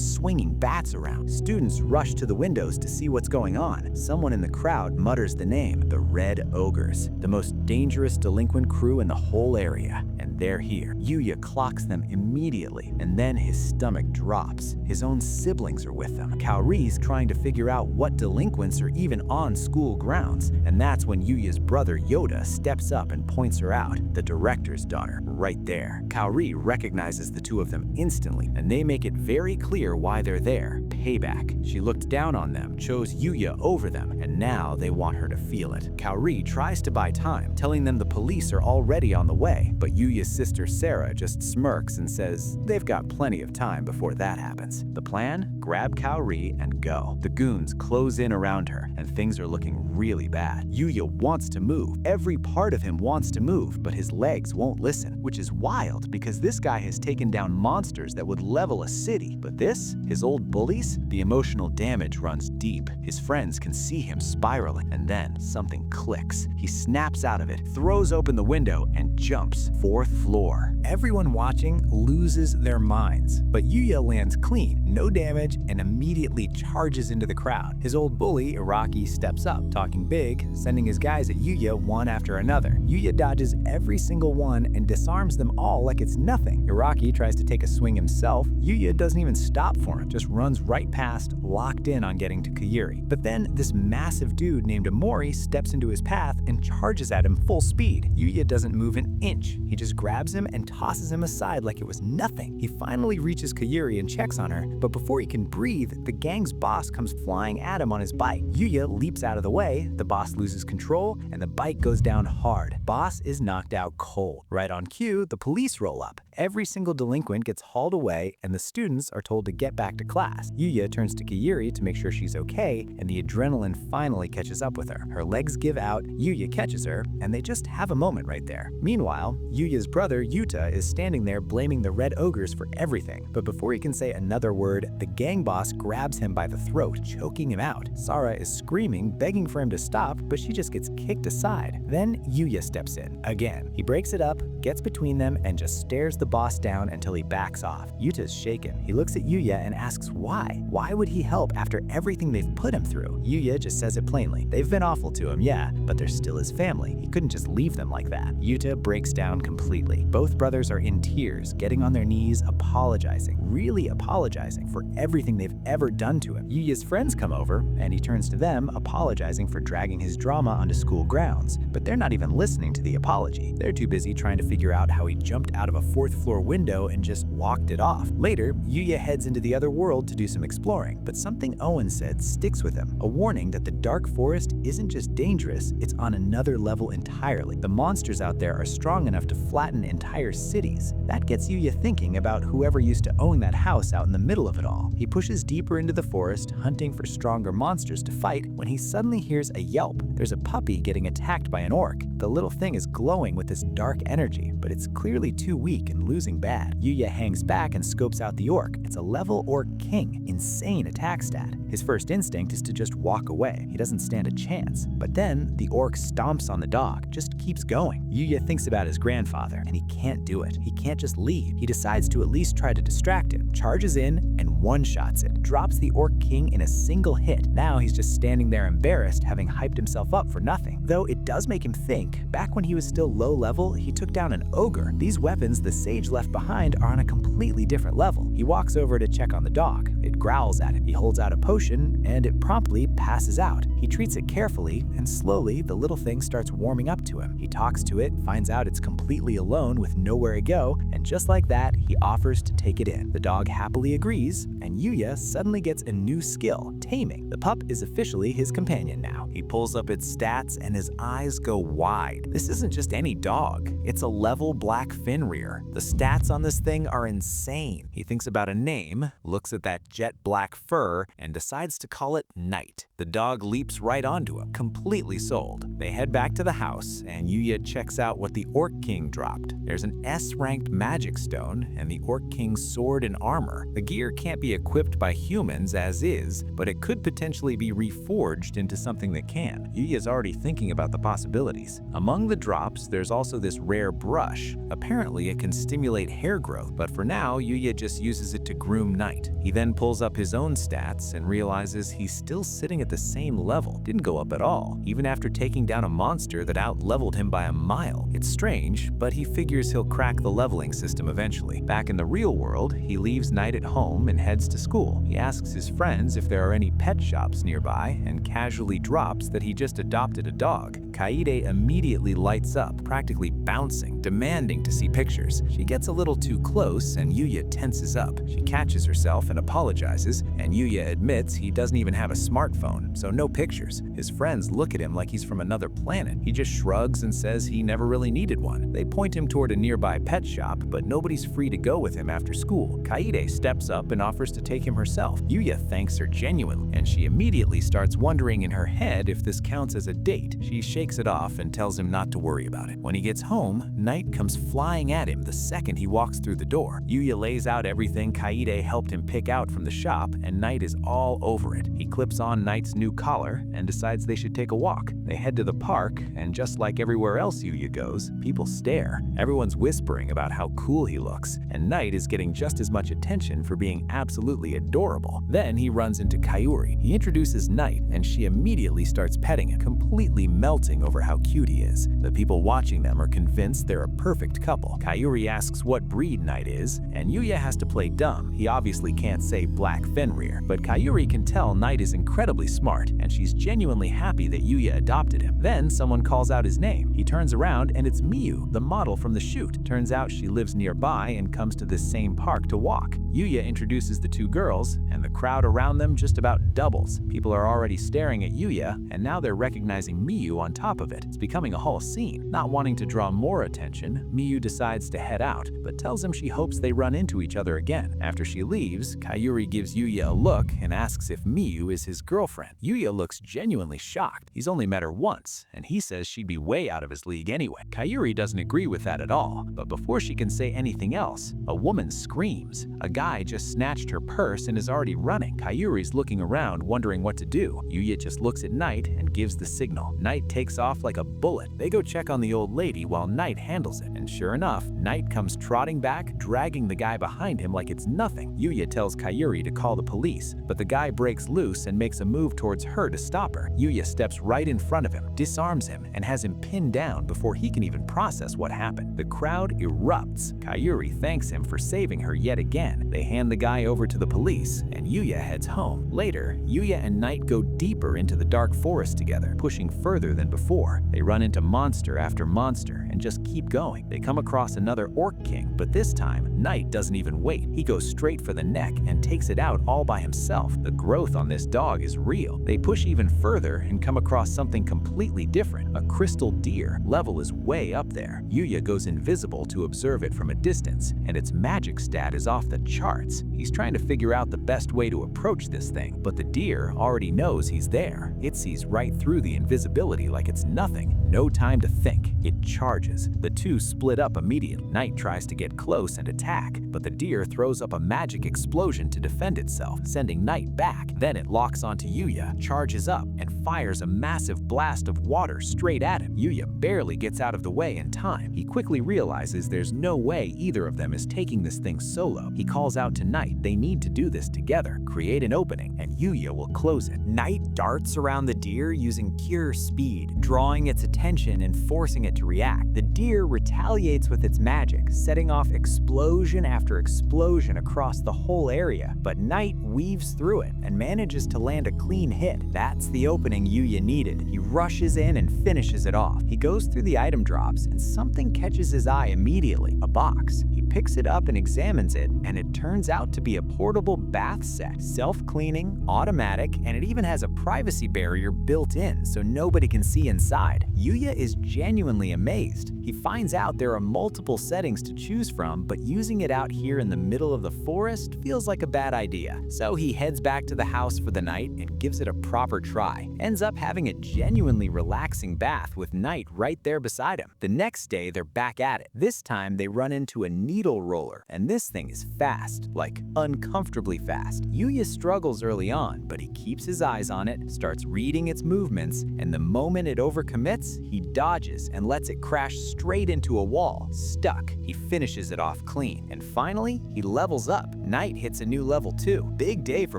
swinging bats around. Students rush to the windows to see what's going on. Someone in the crowd mutters the name, the Red Ogres, the most dangerous delinquent crew in the whole area. And they're here. Yuya clocks them immediately, and then his stomach drops. His own siblings are with them. Cowie's trying to figure out what delinquents are even on school grounds, and that's when Yuya's brother Yoda steps up and points her out, the director's daughter, right there. Cowie recognizes the two of them instantly, and they make it very clear why they're there. Payback. She looked down on them, chose Yuya over them, and now they want her to feel it. Cowie tries to buy time, telling them the police are already on the way, but Yuya's sister Sarah just smirks and says they've got plenty of time before that happens. The plan? Grab Cowie and go. The goons close in around her, and things are looking really bad. Yuya wants to move. Every part of him wants to move, but his legs won't listen, which is wild because this guy has taken down monsters that would level a city. But this, his old bullies, the emotional damage runs deep. His friends can see him spiraling, and then something clicks. He snaps out of it, throws open the window, and jumps. 4th floor. Everyone watching loses their minds, but Yuya lands clean, no damage, and immediately charges into the crowd. His old bully, Iraqi, steps up, talking big, sending his guys at Yuya one after another. Yuya dodges every single one and disarms them all like it's nothing. Iraqi tries to take a swing himself. Yuya doesn't even stop for him, just runs right past, locked in on getting to Kayuri. But then this massive dude named Amori steps into his path and charges at him full speed. Yuya doesn't move an inch. He just grabs him and tosses him aside like it was nothing. He finally reaches Kayuri and checks on her, but before he can breathe, the gang's boss comes flying at him on his bike. Yuya leaps out of the way, the boss loses control, and the bike goes down hard. Boss is knocked out cold. Right on cue, the police roll up. Every single delinquent gets hauled away, and the students are told to get back to class. Yuya turns to Kayuri to make sure she's okay, and the adrenaline finally catches up with her. Her legs give out, Yuya catches her, and they just have a moment right there. Meanwhile, Yuya's brother Yuta is standing there blaming the Red Ogres for everything, but before he can say another word, the gang boss grabs him by the throat, choking him out. Sarah is screaming, begging for him to stop, but she just gets kicked aside. Then Yuya steps in, again. He breaks it up, gets between them, and just stares the boss down until he backs off. Yuta's shaken. He looks at Yuya and asks why. Why would he help after everything they've put him through? Yuya just says it plainly. They've been awful to him, yeah, but they're still his family. He couldn't just leave them like that. Yuta breaks down completely. Both brothers are in tears, getting on their knees, apologizing. really apologizing for everything they've ever done to him. Yuya's friends come over, and he turns to them, apologizing for dragging his drama onto school grounds. But they're not even listening to the apology. They're too busy trying to figure out how he jumped out of a 4th floor window and just walked it off. Later, Yuya heads into the other world to do some exploring, but something Owen said sticks with him, a warning that the dark forest isn't just dangerous, it's on another level entirely. The monsters out there are strong enough to flatten entire cities. That gets Yuya thinking about whoever used to own that house out in the middle of it all. He pushes deeper into the forest, hunting for stronger monsters to fight, when he suddenly hears a yelp. There's a puppy getting attacked by an orc. The little thing is glowing with this dark energy, but it's clearly too weak and losing bad. Yuya hangs back and scopes out the orc. It's a level orc king, insane attack stat. His first instinct is to just walk away. He doesn't stand a chance. But then the orc stomps on the dog, just keeps going. Yuya thinks about his grandfather, and he can't do it. He can't just leave. He decides to at least try to distract it, charges in, and one-shots it. Drops the orc king in a single hit. Now he's just standing there embarrassed, having hyped himself up for nothing. Though it does make him think, back when he was still low level, he took down an ogre. These weapons the sage left behind are on a completely different level. He walks over to check on the dog. It growls at him. He holds out a potion, and it promptly passes out. He treats it carefully, and slowly the little thing starts warming up to him. He talks to it, finds out it's completely alone with nowhere to go, and just like that, he offers to take it in. The dog happily agrees, and Yuya suddenly gets a new skill, taming. The pup is officially his companion now. He pulls up its stats and his eyes go wide. This isn't just any dog, it's a level black Fenrir. The stats on this thing are insane. He thinks about a name, looks at that jet black fur, and decides to call it Knight. The dog leaps right onto him, completely sold. They head back to the house, and Yuya checks out what the Orc King dropped. There's an S-ranked magic stone and the Orc King's sword and armor. The gear can't be equipped by humans as is, but it could potentially be reforged into something that can. Yuya's already thinking about the possibilities. Among the drops, there's also this rare brush. Apparently, it can stimulate hair growth, but for now, Yuya just uses it to groom Knight. He then pulls up his own stats and realizes he's still sitting at the same level. Didn't go up at all, even after taking down a monster that out-leveled him by a mile. It's strange, but he figures he'll crack the leveling system eventually. Back in the real world, he leaves Knight at home and heads to school. He asks his friends if there are any pet shops nearby and casually drops that he just adopted a dog. Kaede immediately lights up, practically bouncing, demanding to see pictures. She gets a little too close and Yuya tenses up. She catches herself and apologizes, and Yuya admits he doesn't even have a smartphone, so no pictures. His friends look at him like he's from another planet. He just shrugs and says he never really needed one. They point him toward a nearby pet shop, but nobody's free to go with him after school. Kaede steps up and offers to take him herself. Yuya thanks her genuinely, and she immediately starts wondering in her head if this counts as a date. She shakes it off and tells him not to worry about it. When he gets home, Knight comes flying at him the second he walks through the door. Yuya lays out everything Kaede helped him pick out from the shop, and Knight is all over it. He clips on Knight's new collar and decides they should take a walk. They head to the park, and just like everywhere else Yuya goes, people stare. Everyone's whispering about how cool he looks, and Knight is getting just as much attention for being absolutely adorable. Then he runs into Kaori. He introduces Knight, and she immediately starts petting him, completely melting over how cute he is. The people watching them are convinced they're a perfect couple. Kaori asks what breed Knight is, and Yuya has to play dumb. He obviously can't say black Fenrir, but Kaori can tell Knight is incredibly smart, and she's genuinely happy that Yuya adopted him. Then someone calls out his name. He turns around and it's Miyu, the model from the shoot. Turns out she lives nearby and comes to this same park to walk. Yuya introduces the two girls, and the crowd around them just about doubles. People are already staring at Yuya, and now they're recognizing Miyu on top of it. It's becoming a whole scene. Not wanting to draw more attention, Miyu decides to head out, but tells him she hopes they run into each other again. After she leaves, Kaori gives Yuya a look and asks if Miyu is his girlfriend. Yuya looks genuinely shocked. He's only met her once, and he says she'd be way out of his league anyway. Kaori doesn't agree with that at all, but before she can say anything else, a woman screams. A guy just snatched her purse and is already running. Kaori's looking around, wondering what to do. Yuya just looks at Knight and gives the signal. Knight takes off like a bullet. They go check on the old lady while Knight handles it, and sure enough, Knight comes trotting back, dragging the guy behind him like it's nothing. Yuya tells Kaori to call the police, but the guy breaks loose and makes a move towards her to stop her. over. Yuya steps right in front of him, disarms him, and has him pinned down before he can even process what happened. The crowd erupts. Kaori thanks him for saving her yet again. They hand the guy over to the police, and Yuya heads home. Later, Yuya and Knight go deeper into the dark forest together, pushing further than before. They run into monster after monster and just keep going. They come across another orc king, but this time, Knight doesn't even wait. He goes straight for the neck and takes it out all by himself. The growth on this dog is real. They push even further and come across something completely different, a crystal deer. Level is way up there. Yuya goes invisible to observe it from a distance, and its magic stat is off the charts. He's trying to figure out the best way to approach this thing, but the deer already knows he's there. It sees right through the invisibility like it's nothing. No time to think. It charges. The two split up immediately. Knight tries to get close and attack, but the deer throws up a magic explosion to defend itself, sending Knight back. Then it locks onto Yuya, charges up, and fires a massive blast of water straight at him. Yuya barely gets out of the way in time. He quickly realizes there's no way either of them is taking this thing solo. He calls out to Knight they need to do this together, create an opening, and Yuya will close it. Knight darts around the deer using pure speed, drawing its attention and forcing it to react. The deer retaliates with its magic, setting off explosion after explosion across the whole area, but Knight weaves through it and manages to land a clean hit. That's the opening Yuya needed. He rushes in and finishes it off. He goes through the item drops and something catches his eye immediately, a box. He picks it up and examines it, and it turns out to be a portable bath set. Self-cleaning, automatic, and it even has a privacy barrier built in so nobody can see inside. Yuya is genuinely amazed. He finds out there are multiple settings to choose from, but using it out here in the middle of the forest feels like a bad idea. So he heads back to the house for the night and gives it a proper try. Ends up having a genuinely relaxing bath with Knight right there beside him. The next day, they're back at it. This time, they run into a needle roller, and this thing is fast, like uncomfortably fast. Yuya struggles early on, but he keeps his eyes on it, starts reading its movements, and the moment it overcommits, he dodges and lets it crash straight into a wall. Stuck, he finishes it off clean. And finally, he levels up. Knight hits a new level too. Big day for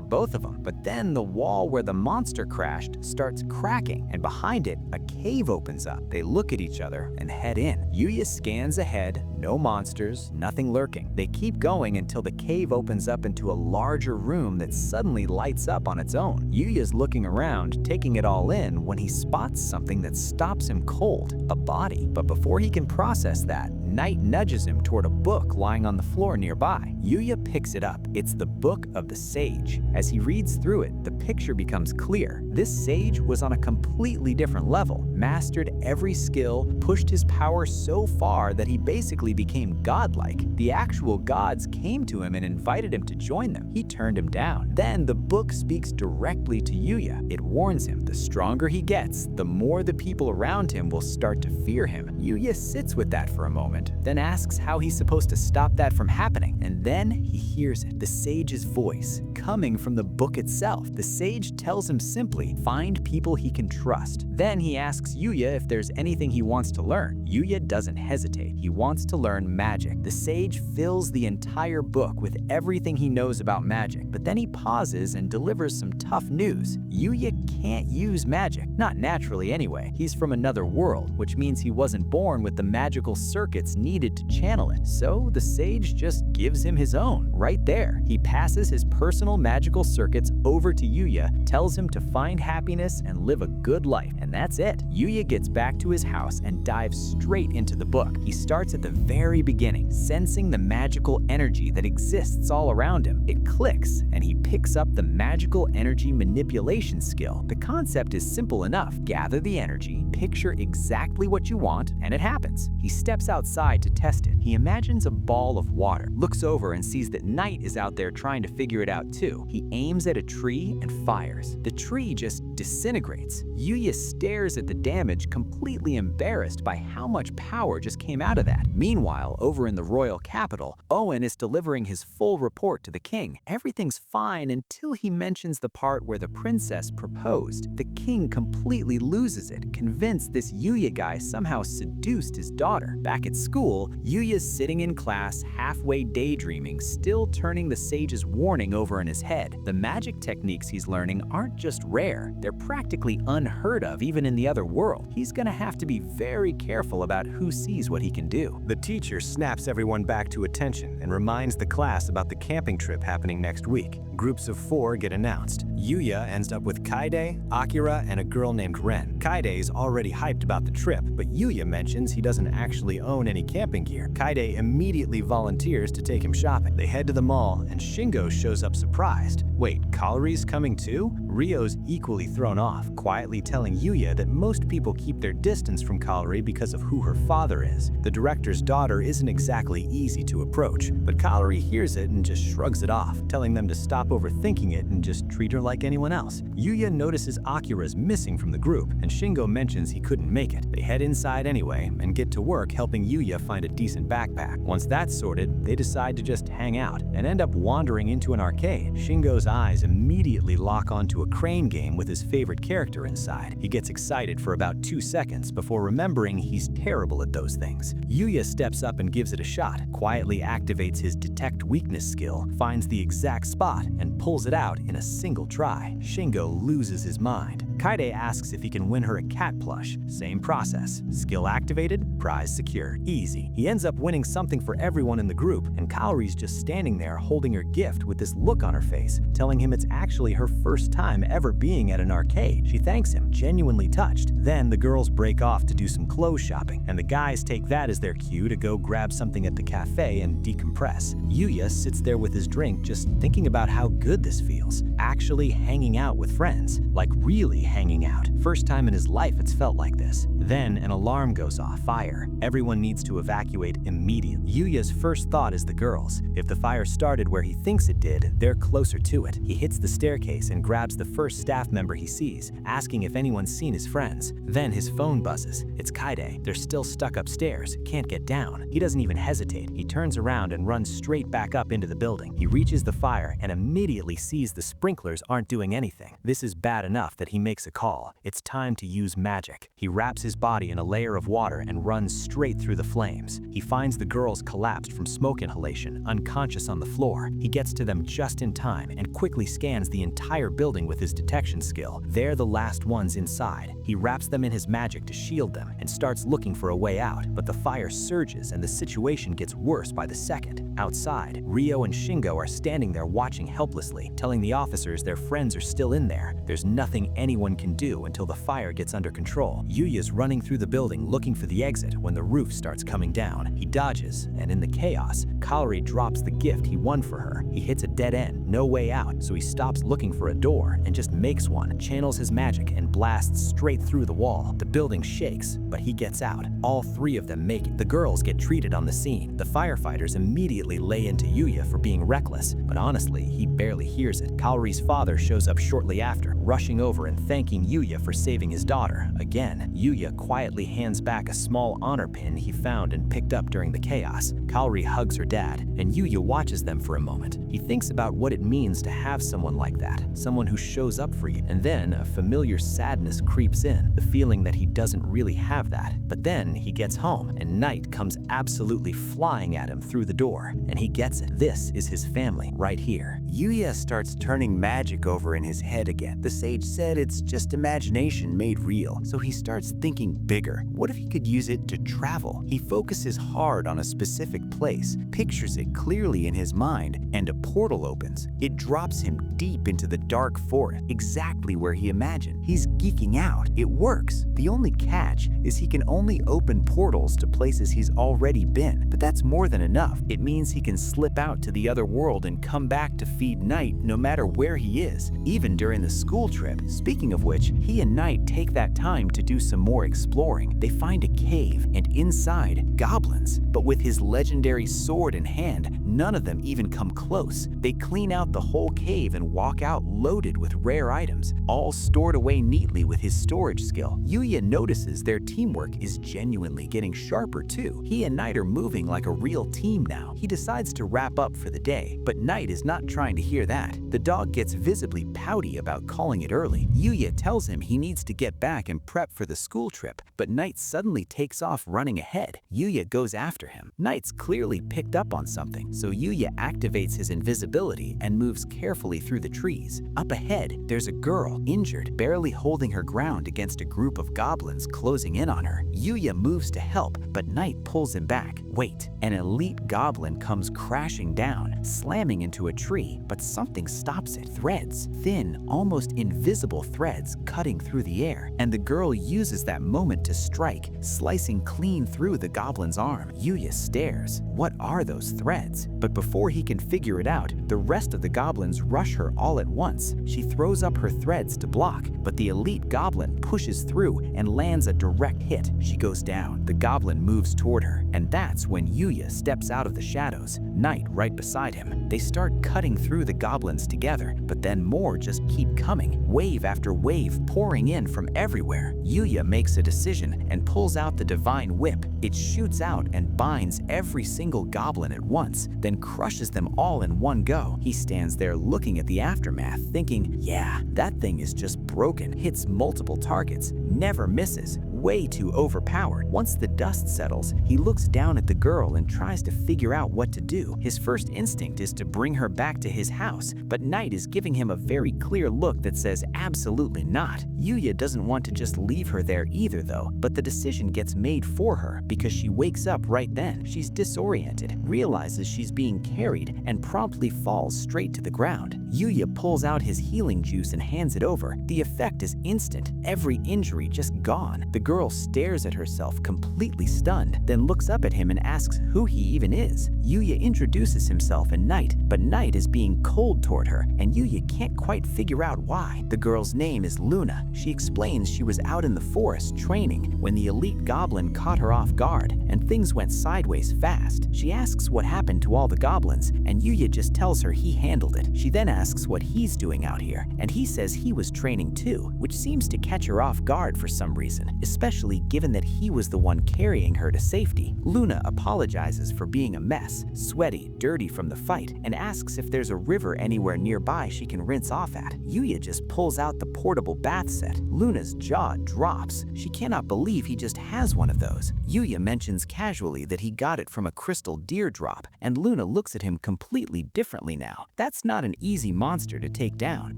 both of them. But then the wall where the monster crashed starts cracking, and behind it, a cave opens up. They look at each other and head in. Yuya scans ahead, no monsters, nothing lurking. They keep going until the cave opens up into a larger room that suddenly lights up on its own. Yuya's looking around, taking it all in, when he spots something that stops him cold, a body. But before he can process that, Knight nudges him toward a book lying on the floor nearby. Yuya picks it up. It's the Book of the Sage. As he reads through it, the picture becomes clear. This sage was on a completely different level, mastered every skill, pushed his power so far that he basically became godlike. The actual gods came to him and invited him to join them. He turned him down. Then the book speaks directly to Yuya. It warns him the stronger he gets, the more the people around him will start to fear him. Yuya sits with that for a moment, then asks how he's supposed to stop that from happening. And then he hears it, the sage's voice, coming from the book itself. The sage tells him simply, find people he can trust. Then he asks Yuya if there's anything he wants to learn. Yuya doesn't hesitate. He wants to learn magic. The sage fills the entire book with everything he knows about magic, but then he pauses and delivers some tough news. Yuya can't use magic, not naturally anyway. He's from another world, which means he wasn't born with the magical circuits needed to channel it. So the sage just gives him his own. Right there, he passes his personal magical circuits over to Yuya, tells him to find happiness and live a good life, and that's it. Yuya gets back to his house and dives straight into the book. He starts at the very beginning, sensing the magical energy that exists all around him. It clicks, and he picks up the magical energy manipulation skill. The concept is simple enough. Gather the energy, picture exactly what you want, and it happens. He steps outside to test it. He imagines a ball of water, looks over and sees that Knight is out there trying to figure it out too. He aims at a tree and fires. The tree just disintegrates. Yuya stares at the damage, completely embarrassed by how much power just came out of that. Meanwhile, over in the royal capital, Owen is delivering his full report to the king. Everything's fine until he mentions the part where the princess proposed. The king completely loses it, convinced this Yuya guy somehow seduced his daughter. Back at school, Yuya Yuya's sitting in class, halfway daydreaming, still turning the sage's warning over in his head. The magic techniques he's learning aren't just rare, they're practically unheard of even in the other world. He's gonna have to be very careful about who sees what he can do. The teacher snaps everyone back to attention and reminds the class about the camping trip happening next week. Groups of 4 get announced. Yuya ends up with Kaide, Akira, and a girl named Ren. Kaide is already hyped about the trip, but Yuya mentions he doesn't actually own any camping gear. Kaide immediately volunteers to take him shopping. They head to the mall, and Shingo shows up surprised. Wait, Kaori's coming too? Ryo's equally thrown off, quietly telling Yuya that most people keep their distance from Kaori because of who her father is. The director's daughter isn't exactly easy to approach, but Kaori hears it and just shrugs it off, telling them to stop overthinking it and just treat her like anyone else. Yuya notices Akira's missing from the group, and Shingo mentions he couldn't make it. They head inside anyway and get to work helping Yuya find a decent backpack. Once that's sorted, they decide to just hang out and end up wandering into an arcade. Shingo's eyes immediately lock onto a crane game with his favorite character inside. He gets excited for about 2 seconds before remembering he's terrible at those things. Yuya steps up and gives it a shot, quietly activates his detect weakness skill, finds the exact spot, and pulls it out in a single try. Shingo loses his mind. Kaide asks if he can win her a cat plush. Same process. Skill activated, prize secure. Easy. He ends up winning something for everyone in the group, and Kaori's just standing there holding her gift with this look on her face, telling him it's actually her first time ever being at an arcade. She thanks him, genuinely touched. Then the girls break off to do some clothes shopping, and the guys take that as their cue to go grab something at the cafe and decompress. Yuya sits there with his drink just thinking about how good this feels. Actually hanging out with friends. Like really hanging out. First time in his life it's felt like this. Then an alarm goes off. Fire. Everyone needs to evacuate immediately. Yuya's first thought is the girls. If the fire started where he thinks it did, they're closer to it. He hits the staircase and grabs the first staff member he sees, asking if anyone's seen his friends. Then his phone buzzes. It's Kaide. They're still stuck upstairs, can't get down. He doesn't even hesitate. He turns around and runs straight back up into the building. He reaches the fire and immediately sees the sprinklers aren't doing anything. This is bad enough that he makes a call. It's time to use magic. He wraps his body in a layer of water and runs straight through the flames. He finds the girls collapsed from smoke inhalation, unconscious on the floor. He gets to them just in time and quickly scans the entire building with his detection skill. They're the last ones inside. He wraps them in his magic to shield them and starts looking for a way out, but the fire surges and the situation gets worse by the second. Outside, Ryo and Shingo are standing there watching helplessly, telling the officers their friends are still in there. There's nothing anyone can do until the fire gets under control. Yuya's running through the building looking for the exit when the roof starts coming down. He dodges, and in the chaos, Kaori drops the gift he won for her. He hits a dead end, no way out, so he stops looking for a door and just makes one, channels his magic, and blasts straight through the wall. The building shakes, but he gets out. All 3 of them make it. The girls get treated on the scene. The firefighters immediately lay into Yuya for being reckless, but honestly, he barely hears it. Kaori's father shows up shortly after, rushing over and thanking Yuya for saving his daughter. Again, Yuya quietly hands back a small honor pin he found and picked up during the chaos. Kaori hugs her dad, and Yuya watches them for a moment. He thinks about what it means to have someone like that, someone who shows up for you. And then a familiar sadness creeps in, the feeling that he doesn't really have that. But then he gets home, and night comes absolutely flying at him through the door, and he gets it. This is his family, right here. Yuya starts turning magic over in his head again. The sage said it's just imagination made real, so he starts thinking bigger. What if he could use it to travel? He focuses hard on a specific place, pictures it clearly in his mind, and a portal opens. It drops him deep into the dark forest, exactly where he imagined. He's geeking out. It works. The only catch is he can only open portals to places he's already been, but that's more than enough. It means he can slip out to the other world and come back to feed Night no matter where he is, even during the school trip. Speaking of which, he and Night take that time to do some more exploring. They find a cave, and inside, goblins. But with his legendary sword in hand, None of them even come close. They clean out the whole cave and walk out loaded with rare items, all stored away neatly with his storage skill. Yuya notices their teamwork is genuinely getting sharper too. He and Knight are moving like a real team now. He decides to wrap up for the day, but Knight is not trying to hear that. The dog gets visibly pouty about calling it early. Yuya tells him he needs to get back and prep for the school trip, but Knight suddenly takes off running ahead. Yuya goes after him. Knight's clearly picked up on something, so Yuya activates his invisibility and moves carefully through the trees. Up ahead, there's a girl, injured, barely holding her ground against a group of goblins closing in on her. Yuya moves to help, but Knight pulls him back. Wait, an elite goblin comes crashing down, slamming into a tree, but something stops it. Threads, thin, almost invisible threads cutting through the air, and the girl uses that moment to strike, slicing clean through the goblin's arm. Yuya stares. What are those threads? But before he can figure it out, the rest of the goblins rush her all at once. She throws up her threads to block, but the elite goblin pushes through and lands a direct hit. She goes down. The goblin moves toward her, and that's when Yuya steps out of the shadows, Knight right beside him. They start cutting through the goblins together, but then more just keep coming, wave after wave pouring in from everywhere. Yuya makes a decision and pulls out the divine whip. It shoots out and binds every single goblin at once, then crushes them all in one go. He stands there looking at the aftermath, thinking, yeah, that thing is just broken, hits multiple targets, never misses, way too overpowered. Once the dust settles, he looks down at the girl and tries to figure out what to do. His first instinct is to bring her back to his house, but Knight is giving him a very clear look that says absolutely not. Yuya doesn't want to just leave her there either though, but the decision gets made for her because she wakes up right then. She's disoriented, realizes she's being carried, and promptly falls straight to the ground. Yuya pulls out his healing juice and hands it over. The effect is instant, every injury just gone. The girl stares at herself completely stunned, then looks up at him and asks who he even is. Yuya introduces himself and Knight, but Knight is being cold toward her, and Yuya can't quite figure out why. The girl's name is Luna. She explains she was out in the forest training when the elite goblin caught her off guard, and things went sideways fast. She asks what happened to all the goblins, and Yuya just tells her he handled it. She then asks what he's doing out here, and he says he was training too, which seems to catch her off guard for some reason, especially given that he was the one carrying her to safety. Luna apologizes for being a mess, sweaty, dirty from the fight, and asks if there's a river anywhere nearby she can rinse off at. Yuya just pulls out the portable bath set. Luna's jaw drops. She cannot believe he just has one of those. Yuya mentions casually that he got it from a crystal deer drop, and Luna looks at him completely differently now. That's not an easy monster to take down.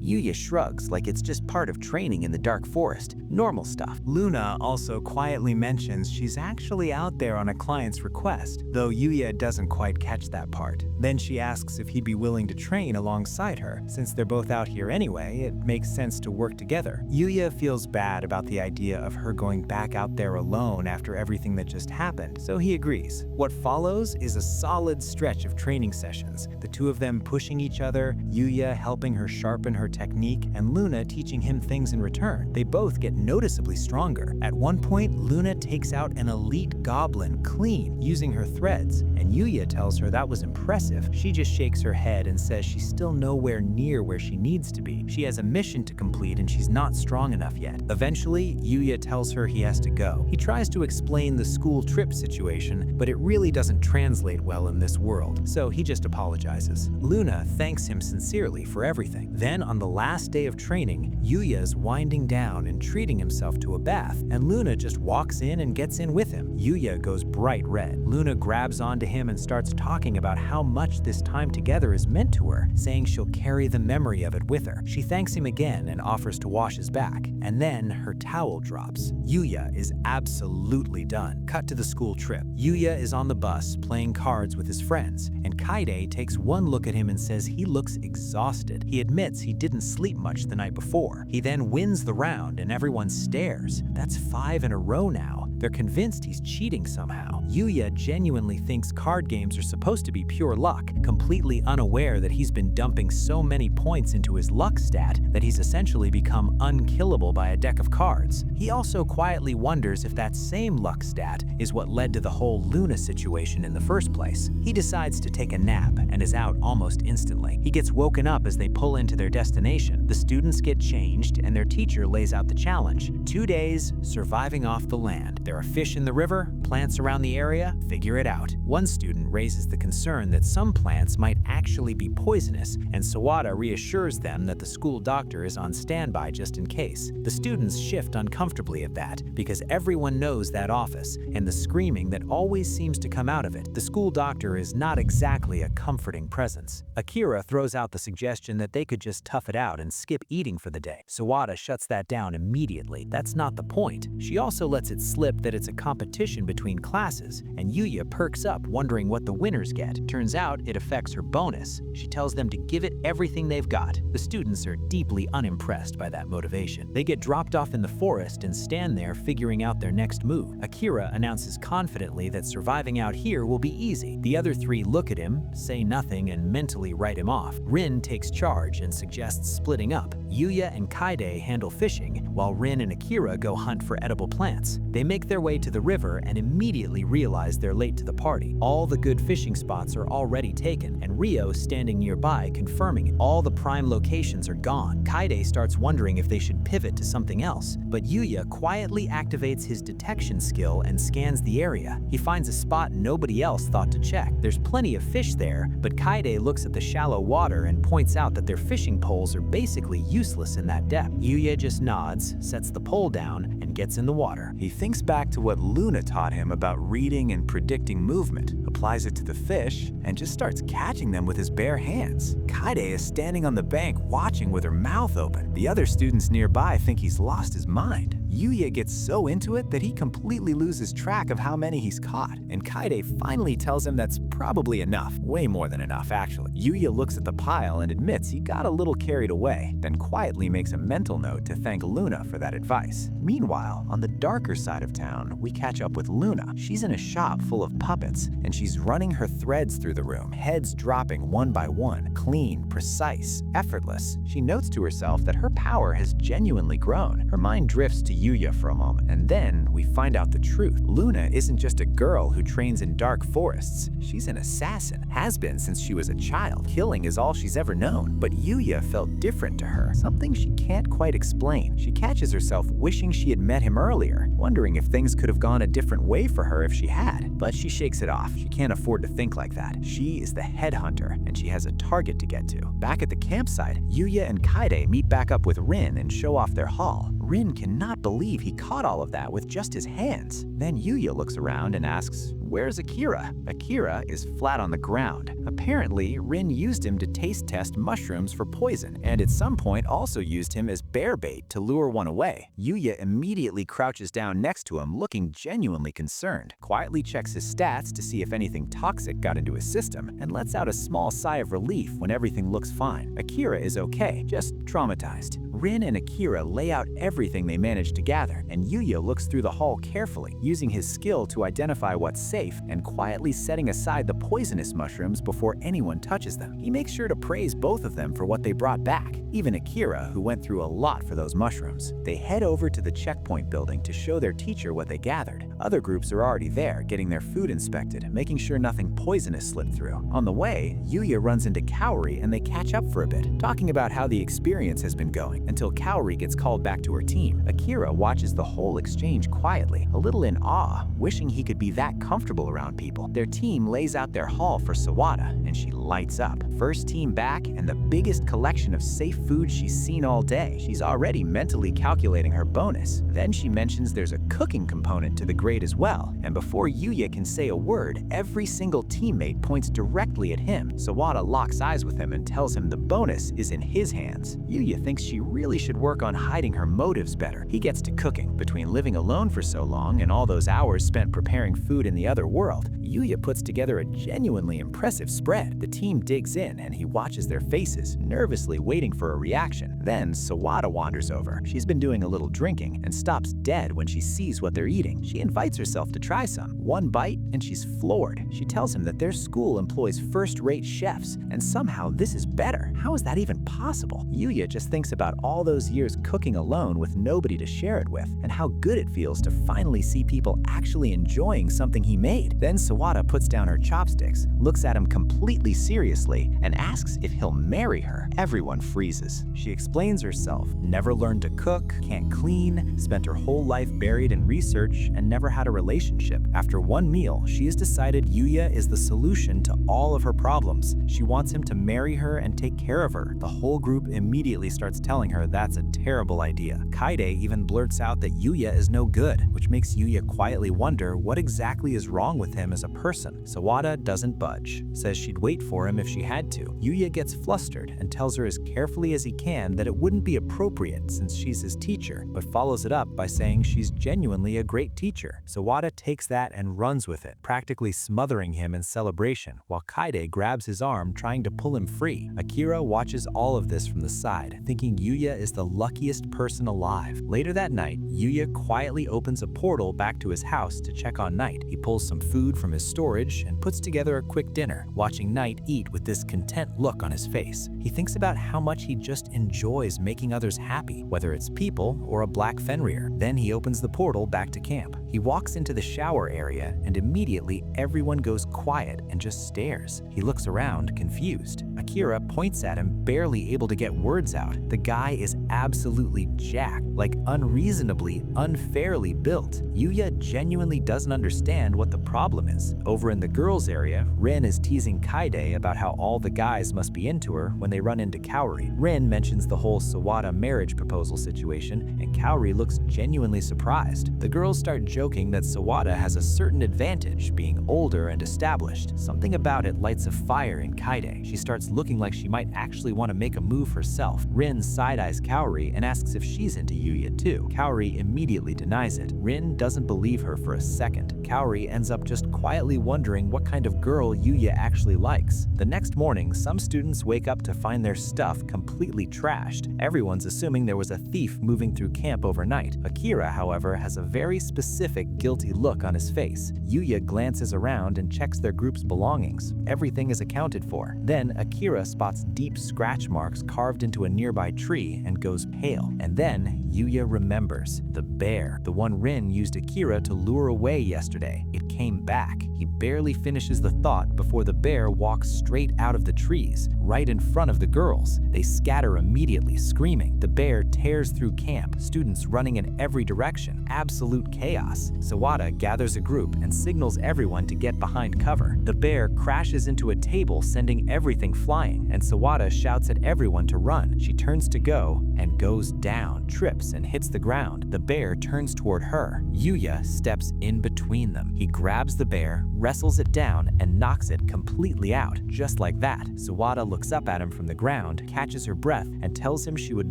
Yuya shrugs like it's just part of training in the dark forest. Normal stuff. Luna also quietly mentions she's actually out there on a client's request, though Yuya doesn't quite catch that part. Then she asks if he'd be willing to train alongside her. Since they're both out here anyway, it makes sense to work together. Yuya feels bad about the idea of her going back out there alone after everything that just happened, so he agrees. What follows is a solid stretch of training sessions, the two of them pushing each other, Yuya helping her sharpen her technique, and Luna teaching him things in return. They both get noticeably stronger. At one point, Luna takes out an elite goblin clean using her threads, and Yuya tells her that was impressive. She just shakes her head and says she's still nowhere near where she needs to be. She has a mission to complete and she's not strong enough yet. Eventually, Yuya tells her he has to go. He tries to explain the school trip situation, but it really doesn't translate well in this world, so he just apologizes. Luna thanks him sincerely for everything. Then on the last day of training, Yuya's winding down and treating himself to a bath, and Luna just walks in and gets in with him. Yuya goes bright red. Luna grabs onto him and starts talking about how much this time together is meant to her, saying she'll carry the memory of it with her. She thanks him again and offers to wash his back, and then her towel drops. Yuya is absolutely done. Cut to the school trip. Yuya is on the bus playing cards with his friends, and Kaide takes one look at him and says he looks exhausted. He admits he didn't sleep much the night before. He then wins the round and everyone stares. That's 5 in a row now. They're convinced he's cheating somehow. Yuya genuinely thinks card games are supposed to be pure luck, completely unaware that he's been dumping so many points into his luck stat that he's essentially become unkillable by a deck of cards. He also quietly wonders if that same luck stat is what led to the whole Luna situation in the first place. He decides to take a nap and is out almost instantly. He gets woken up as they pull into their destination. The students get changed and their teacher lays out the challenge. 2 days surviving off the land. There are fish in the river, plants around the area, figure it out. One student raises the concern that some plants might actually be poisonous, and Sawada reassures them that the school doctor is on standby just in case. The students shift uncomfortably at that because everyone knows that office and the screaming that always seems to come out of it. The school doctor is not exactly a comforting presence. Akira throws out the suggestion that they could just tough it out and skip eating for the day. Sawada shuts that down immediately. That's not the point. She also lets it slip that it's a competition between classes, and Yuya perks up wondering what the winners get. Turns out it affects her bonus. She tells them to give it everything they've got. The students are deeply unimpressed by that motivation. They get dropped off in the forest and stand there figuring out their next move. Akira announces confidently that surviving out here will be easy. The other three look at him, say nothing, and mentally write him off. Rin takes charge and suggests splitting up. Yuya and Kaide handle fishing, while Rin and Akira go hunt for edible plants. They make their way to the river and immediately realize they're late to the party. All the good fishing spots are already taken, and Ryo standing nearby confirming it. All the prime locations are gone. Kaide starts wondering if they should pivot to something else, but Yuya quietly activates his detection skill and scans the area. He finds a spot nobody else thought to check. There's plenty of fish there, but Kaide looks at the shallow water and points out that their fishing poles are basically useless in that depth. Yuya just nods, sets the pole down, and gets in the water. He thinks back to what Luna taught him about reading and predicting movement, applies it to the fish, and just starts catching them with his bare hands. Kaide is standing on the bank watching with her mouth open. The other students nearby think he's lost his mind. Yuya gets so into it that he completely loses track of how many he's caught, and Kaide finally tells him that's probably enough. Way more than enough, actually. Yuya looks at the pile and admits he got a little carried away, then quietly makes a mental note to thank Luna for that advice. Meanwhile, on the darker side of town, we catch up with Luna. She's in a shop full of puppets, and she's running her threads through the room, heads dropping one by one, clean, precise, effortless. She notes to herself that her power has genuinely grown. Her mind drifts to Yuya for a moment, and then we find out the truth. Luna isn't just a girl who trains in dark forests. She's an assassin, has been since she was a child. Killing is all she's ever known, but Yuya felt different to her, something she can't quite explain. She catches herself wishing she had met him earlier, wondering if things could have gone a different way for her if she had, but she shakes it off. She can't afford to think like that. She is the headhunter, and she has a target to get to. Back at the campsite, Yuya and Kaide meet back up with Rin and show off their haul. Rin cannot believe he caught all of that with just his hands. Then Yuya looks around and asks, "Where's Akira?" Akira is flat on the ground. Apparently, Rin used him to taste test mushrooms for poison, and at some point also used him as bear bait to lure one away. Yuya immediately crouches down next to him, looking genuinely concerned, quietly checks his stats to see if anything toxic got into his system, and lets out a small sigh of relief when everything looks fine. Akira is okay, just traumatized. Rin and Akira lay out everything they managed to gather, and Yuya looks through the haul carefully, using his skill to identify what's safe and quietly setting aside the poisonous mushrooms before anyone touches them. He makes sure to praise both of them for what they brought back, even Akira, who went through a lot for those mushrooms. They head over to the checkpoint building to show their teacher what they gathered. Other groups are already there, getting their food inspected, making sure nothing poisonous slipped through. On the way, Yuya runs into Cowie and they catch up for a bit, talking about how the experience has been going, until Cowie gets called back to her team. Akira watches the whole exchange quietly, a little in awe, wishing he could be that comfortable around people. Their team lays out their haul for Sawada, and she lights up. First team back, and the biggest collection of safe food she's seen all day. She's already mentally calculating her bonus. Then she mentions there's a cooking component to the grade as well, and before Yuya can say a word, every single teammate points directly at him. Sawada locks eyes with him and tells him the bonus is in his hands. Yuya thinks she really should work on hiding her motives better. He gets to cooking. Between living alone for so long and all those hours spent preparing food in the other world, Yuya puts together a genuinely impressive spread. The team digs in and he watches their faces, nervously waiting for a reaction. Then Sawada wanders over. She's been doing a little drinking and stops dead when she sees what they're eating. She invites herself to try some. One bite and she's floored. She tells him that their school employs first-rate chefs, and somehow this is better. How is that even possible? Yuya just thinks about all those years cooking alone with nobody to share it with, and how good it feels to finally see people actually enjoying something he made. Then Sawada puts down her chopsticks, looks at him completely seriously, and asks if he'll marry her. Everyone freezes. She explains herself, never learned to cook, can't clean, spent her whole life buried in research, and never had a relationship. After one meal, she has decided Yuya is the solution to all of her problems. She wants him to marry her and take care of her. The whole group immediately starts telling her that's a terrible idea. Kaide even blurts out that Yuya is no good, which makes Yuya quietly wonder what exactly is wrong with him as a person. Sawada doesn't budge, says she'd wait for him if she had to. Yuya gets flustered and tells her as carefully as he can that it wouldn't be appropriate since she's his teacher, but follows it up by saying she's genuinely a great teacher. Sawada takes that and runs with it, practically smothering him in celebration, while Kaide grabs his arm trying to pull him free. Akira watches all of this from the side, thinking Yuya is the luckiest person alive. Later that night, Yuya quietly opens a portal back to his house to check on Knight. He pulls some food from his storage and puts together a quick dinner, watching Knight eat with this content look on his face. He thinks about how much he just enjoys making others happy, whether it's people or a black Fenrir. Then he opens the portal back to camp. He walks into the shower area and immediately everyone goes quiet and just stares. He looks around, confused. Akira points at him, barely able to get words out. The guy is absolutely jacked, like unreasonably, unfairly built. Yuya genuinely doesn't understand what the problem is. Over in the girls' area, Rin is teasing Kaide about how all the guys must be into her when they run into Cowie. Rin mentions the whole Sawada marriage proposal situation, and Cowie looks genuinely surprised. The girls start joking that Sawada has a certain advantage, being older and established. Something about it lights a fire in Kaide. She starts looking like she might actually want to make a move herself. Rin side-eyes Cowie and asks if she's into Yuya too. Cowie immediately denies it. Rin doesn't believe her for a second. Cowie ends up just quietly wondering what kind of girl Yuya actually likes. The next morning, some students wake up to find their stuff completely trashed. Everyone's assuming there was a thief moving through camp overnight. Akira, however, has a very specific guilty look on his face. Yuya glances around and checks their group's belongings. Everything is accounted for. Then Akira spots deep scratch marks carved into a nearby tree and goes pale. And then Yuya remembers. The bear, the one Rin used Akira to lure away yesterday. It came back. He barely finishes the thought before the bear walks straight out of the trees, right in front of the girls. They scatter immediately, screaming. The bear tears through camp, students running in every direction. Absolute chaos. Sawada gathers a group and signals everyone to get behind cover. The bear crashes into a table, sending everything flying, and Sawada shouts at everyone to run. She turns to go and goes down, trips and hits the ground. The bear turns toward her. Yuya steps in between them. He grabs the bear, wrestles it down, and knocks it completely out. Just like that, Sawada looks up at him from the ground, catches her breath, and tells him she would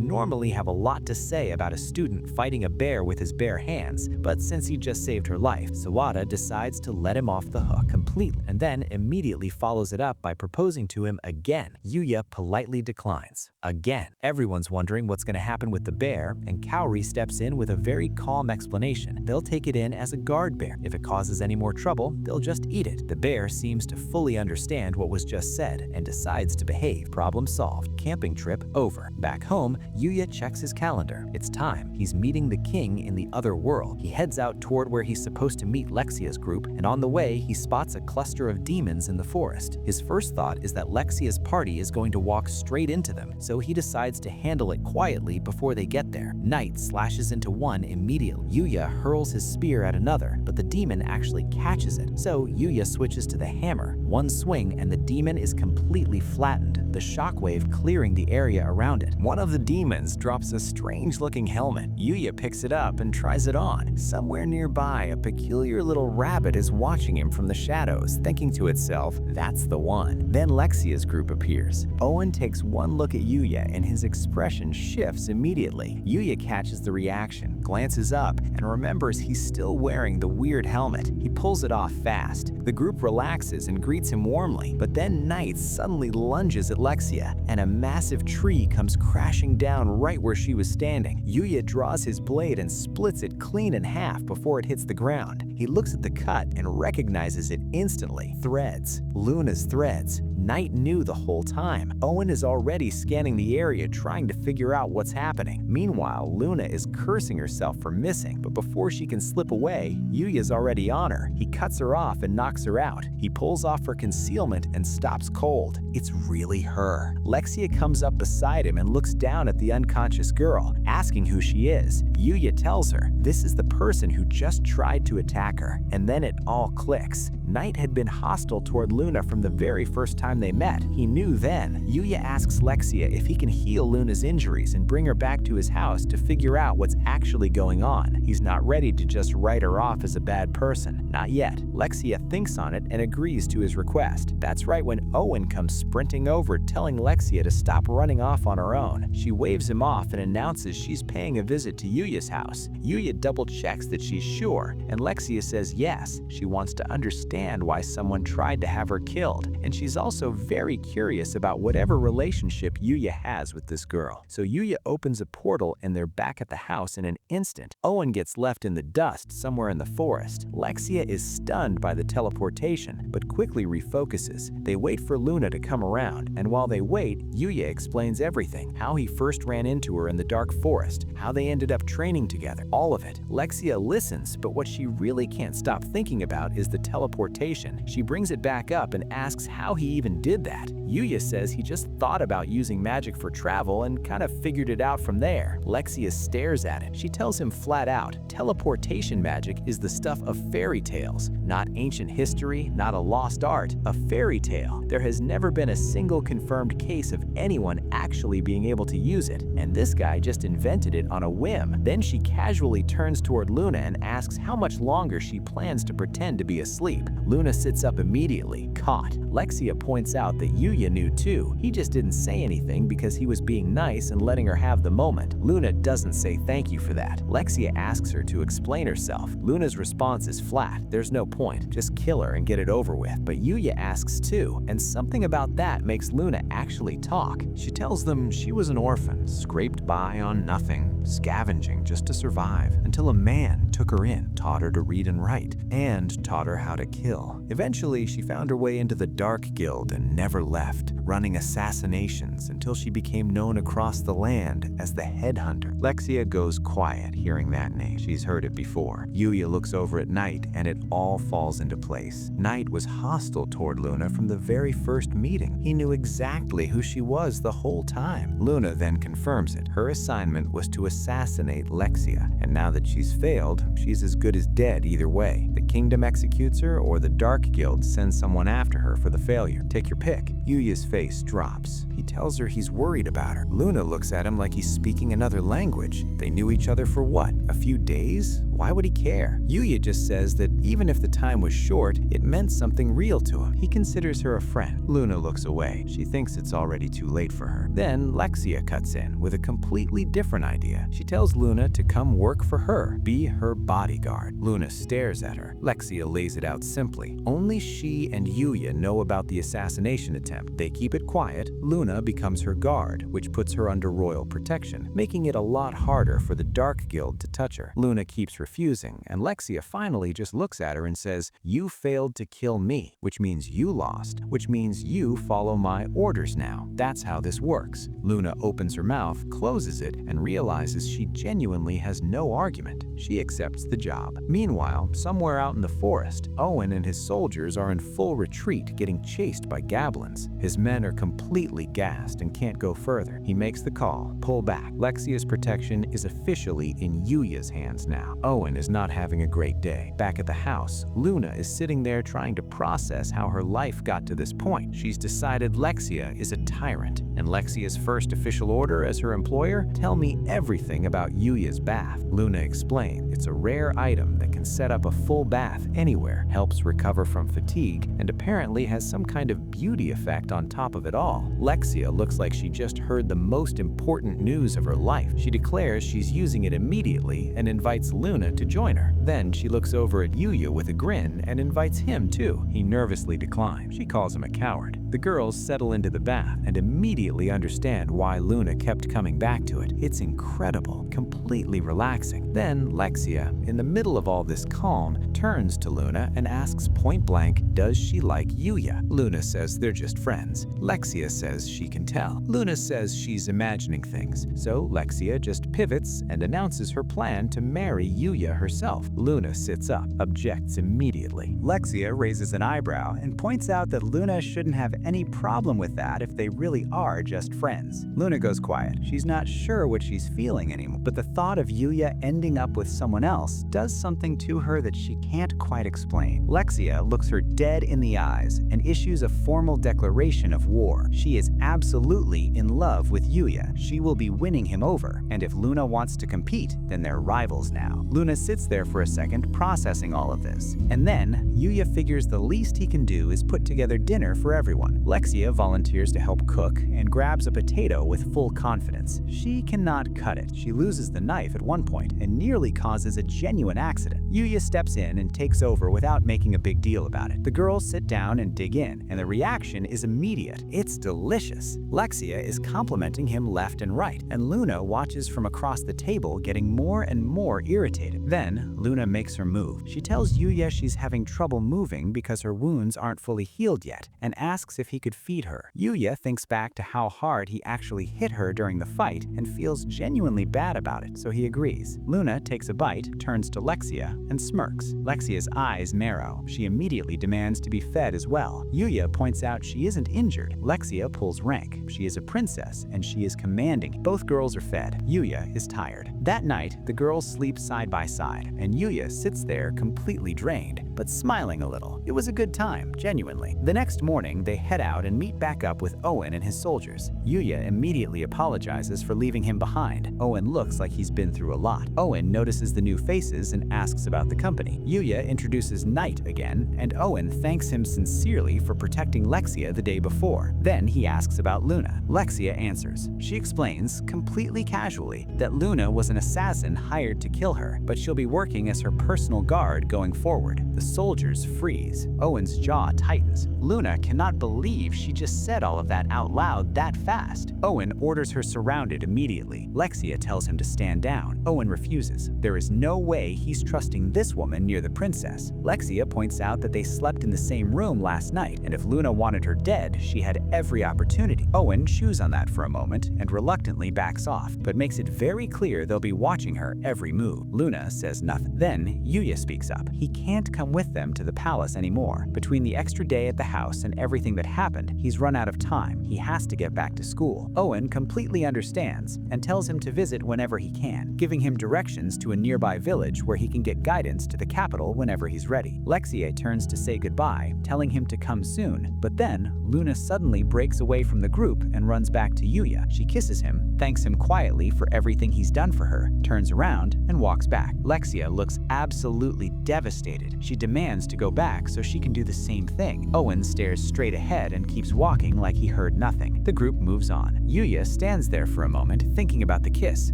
normally have a lot to say about a student fighting a bear with his bare hands, but since he just saved her life, Sawada decides to let him off the hook completely, and then immediately follows it up by proposing to him again. Yuya politely declines. Again, everyone's wondering what's going to happen with the bear, and Cowie steps in with a very calm explanation. They'll take it in as a guard bear. If it causes any more trouble, they'll just eat it. The bear seems to fully understand what was just said and decides to behave. Problem solved. Camping trip over. Back home, Yuya checks his calendar. It's time. He's meeting the king in the other world. He heads out toward where he's supposed to meet Lexia's group, and on the way, he spots a cluster of demons in the forest. His first thought is that Lexia's party is going to walk straight into them, so he decides to handle it quietly before they get there. Knight slashes into one immediately. Yuya hurls his spear at another, but the demon actually catches it, so Yuya switches to the hammer. One swing and the demon is completely flattened, the shockwave clearing the area around it. One of the demons drops a strange-looking helmet. Yuya picks it up and tries it on. Somewhere nearby, a peculiar little rabbit is watching him from the shadows, thinking to itself, that's the one. Then Lexia's group appears. Owen takes one look at Yuya and his expression shifts shifts immediately. Yuya catches the reaction, glances up, and remembers he's still wearing the weird helmet. He pulls it off fast. The group relaxes and greets him warmly, but then Knight suddenly lunges at Lexia, and a massive tree comes crashing down right where she was standing. Yuya draws his blade and splits it clean in half before it hits the ground. He looks at the cut and recognizes it instantly. Threads. Luna's threads. Knight knew the whole time. Owen is already scanning the area trying to figure out what's happening. Meanwhile, Luna is cursing herself for missing, but before she can slip away, Yuya's already on her. He cuts her off and knocks her out. He pulls off her concealment and stops cold. It's really her. Lexia comes up beside him and looks down at the unconscious girl, asking who she is. Yuya tells her this is the person who just tried to attack her, and then it all clicks. Knight had been hostile toward Luna from the very first time they met. He knew then. Yuya asks Lexia if he can heal Luna's injuries and bring her back to his house to figure out what's actually going on. He's not ready to just write her off as a bad person. Not yet. Lexia thinks on it and agrees to his request. That's right when Owen comes sprinting over, telling Lexia to stop running off on her own. She waves him off and announces she's paying a visit to Yuya's house. Yuya double checks that she's sure, and Lexia says yes. She wants to understand why someone tried to have her killed, and she's also very curious about whatever relationship Yuya has with this girl. So Yuya opens a portal and they're back at the house in an instant. Owen gets left in the dust somewhere in the forest. Lexia is stunned by the teleportation, but quickly refocuses. They wait for Luna to come around, and while they wait, Yuya explains everything. How he first ran into her in the dark forest, how they ended up training together, all of it. Lexia listens, but what she really can't stop thinking about is the teleportation. She brings it back up and asks how he even did that. Yuya says he just thought about using magic for travel and kind of figured it out from there. Lexia stares at it. She tells him flat out, teleportation magic is the stuff of fairy tales, not ancient history, not a lost art, a fairy tale. There has never been a single confirmed case of anyone actually being able to use it, and this guy just invented it on a whim. Then she casually turns toward Luna and asks how much longer she plans to pretend to be asleep. Luna sits up immediately, caught. Lexia points out that Yuya knew too. He just didn't say anything because he was being nice and letting her have the moment. Luna doesn't say thank you for that. Lexia asks her to explain herself. Luna's response is flat. There's no point. Just kill her and get it over with. But Yuya asks too, and something about that makes Luna actually talk. She tells them she was an orphan, scraped by on nothing, scavenging just to survive, until a man took her in, taught her to read and write, and taught her how to kill. Eventually, she found her way into the Dark Guild and never left, running assassinations until she became known across the land as the Headhunter. Lexia goes quiet hearing that name. She's heard it before. Yuya looks over at Knight and it all falls into place. Knight was hostile toward Luna from the very first meeting. He knew exactly who she was the whole time. Luna then confirms it. Her assignment was to assassinate Lexia, and now that she's failed, she's as good as dead either way. The kingdom executes her or the Dark Guild sends someone after her for the failure. Take your pick. Yuya's face drops. He tells her he's worried about her. Luna looks at him like he's speaking another language. They knew each other for what? A few days? Why would he care? Yuya just says that even if the time was short, it meant something real to him. He considers her a friend. Luna looks away. She thinks it's already too late for her. Then Lexia cuts in with a completely different idea. She tells Luna to come work for her, be her bodyguard. Luna stares at her. Lexia lays it out simply. Only she and Yuya know about the assassination attempt. They keep it quiet. Luna becomes her guard, which puts her under royal protection, making it a lot harder for the Dark Guild to touch her. Luna keeps refusing, and Lexia finally just looks at her and says, "You failed to kill me, which means you lost, which means you follow my orders now. That's how this works." Luna opens her mouth, closes it, and realizes she genuinely has no argument. She accepts the job. Meanwhile, somewhere out in the forest, Owen and his soldiers are in full retreat, getting chased by goblins. His men are completely gassed and can't go further. He makes the call, pull back. Lexia's protection is officially in Yuya's hands now. Owen is not having a great day. Back at the house, Luna is sitting there trying to process how her life got to this point. She's decided Lexia is a tyrant. And Lexia's first official order as her employer? Tell me everything about Yuya's bath. Luna explained it's a rare item that can set up a full bath anywhere, helps recover from fatigue, and apparently has some kind of beauty effect on top of it all. Lexia looks like she just heard the most important news of her life. She declares she's using it immediately and invites Luna to join her. Then she looks over at Yuya with a grin and invites him too. He nervously declines. She calls him a coward. The girls settle into the bath and immediately understand why Luna kept coming back to it. It's incredible, completely relaxing. Then Lexia, in the middle of all this calm, turns to Luna and asks point blank, does she like Yuya? Luna says they're just friends. Lexia says she can tell. Luna says she's imagining things, so Lexia just pivots and announces her plan to marry Yuya herself. Luna sits up, objects immediately. Lexia raises an eyebrow and points out that Luna shouldn't have any problem with that if they really are just friends. Luna goes quiet. She's not sure what she's feeling anymore, but the thought of Yuya ending up with someone else does something to her that she can't quite explain. Lexia looks her dead in the eyes and issues a formal declaration of war. She is absolutely in love with Yuya. She will be winning him over, and if Luna wants to compete, then they're rivals now. Luna sits there for a second processing all of this, and then Yuya figures the least he can do is put together dinner for everyone. Lexia volunteers to help cook and grabs a potato with full confidence. She cannot cut it. She loses the knife at one point and nearly causes a genuine accident. Yuya steps in and takes over without making a big deal about it. The girls sit down and dig in, and the reaction is immediate. It's delicious. Lexia is complimenting him left and right, and Luna watches from across the table, getting more and more irritated. Then Luna makes her move. She tells Yuya she's having trouble moving because her wounds aren't fully healed yet, and asks if he could feed her. Yuya thinks back to how hard he actually hit her during the fight and feels genuinely bad about it, so he agrees. Luna takes a bite, turns to Lexia, and smirks. Lexia's eyes narrow. She immediately demands to be fed as well. Yuya points out she isn't injured. Lexia pulls rank. She is a princess, and she is commanding. Both girls are fed. Yuya is tired. That night, the girls sleep side by side, and Yuya sits there completely drained, but smiling a little. It was a good time, genuinely. The next morning, they head out and meet back up with Owen and his soldiers. Yuya immediately apologizes for leaving him behind. Owen looks like he's been through a lot. Owen notices the new faces and asks about the company. Yuya introduces Knight again, and Owen thanks him sincerely for protecting Lexia the day before. Then he asks about Luna. Lexia answers. She explains, completely casually, that Luna was an assassin hired to kill her, but she'll be working as her personal guard going forward. The soldiers freeze. Owen's jaw tightens. Luna cannot believe she just said all of that out loud that fast. Owen orders her surrounded immediately. Lexia tells him to stand down. Owen refuses. There is no way he's trusting this woman near the princess. Lexia points out that they slept in the same room last night, and if Luna wanted her dead, she had every opportunity. Owen chews on that for a moment and reluctantly backs off, but makes it very clear they'll be watching her every move. Luna says nothing. Then Yuya speaks up. He can't come with them to the palace anymore. Between the extra day at the house and everything that happened, he's run out of time. He has to get back to school. Owen completely understands and tells him to visit whenever he can, giving him directions to a nearby village where he can get guidance to the capital whenever he's ready. Lexia turns to say goodbye, telling him to come soon, but then Luna suddenly breaks away from the group and runs back to Yuya. She kisses him, thanks him quietly for everything he's done for her, turns around, and walks back. Lexia looks absolutely devastated. She demands to go back so she can do the same thing. Owen stares straight ahead and keeps walking like he heard nothing. The group moves on. Yuya stands there for a moment, thinking about the kiss,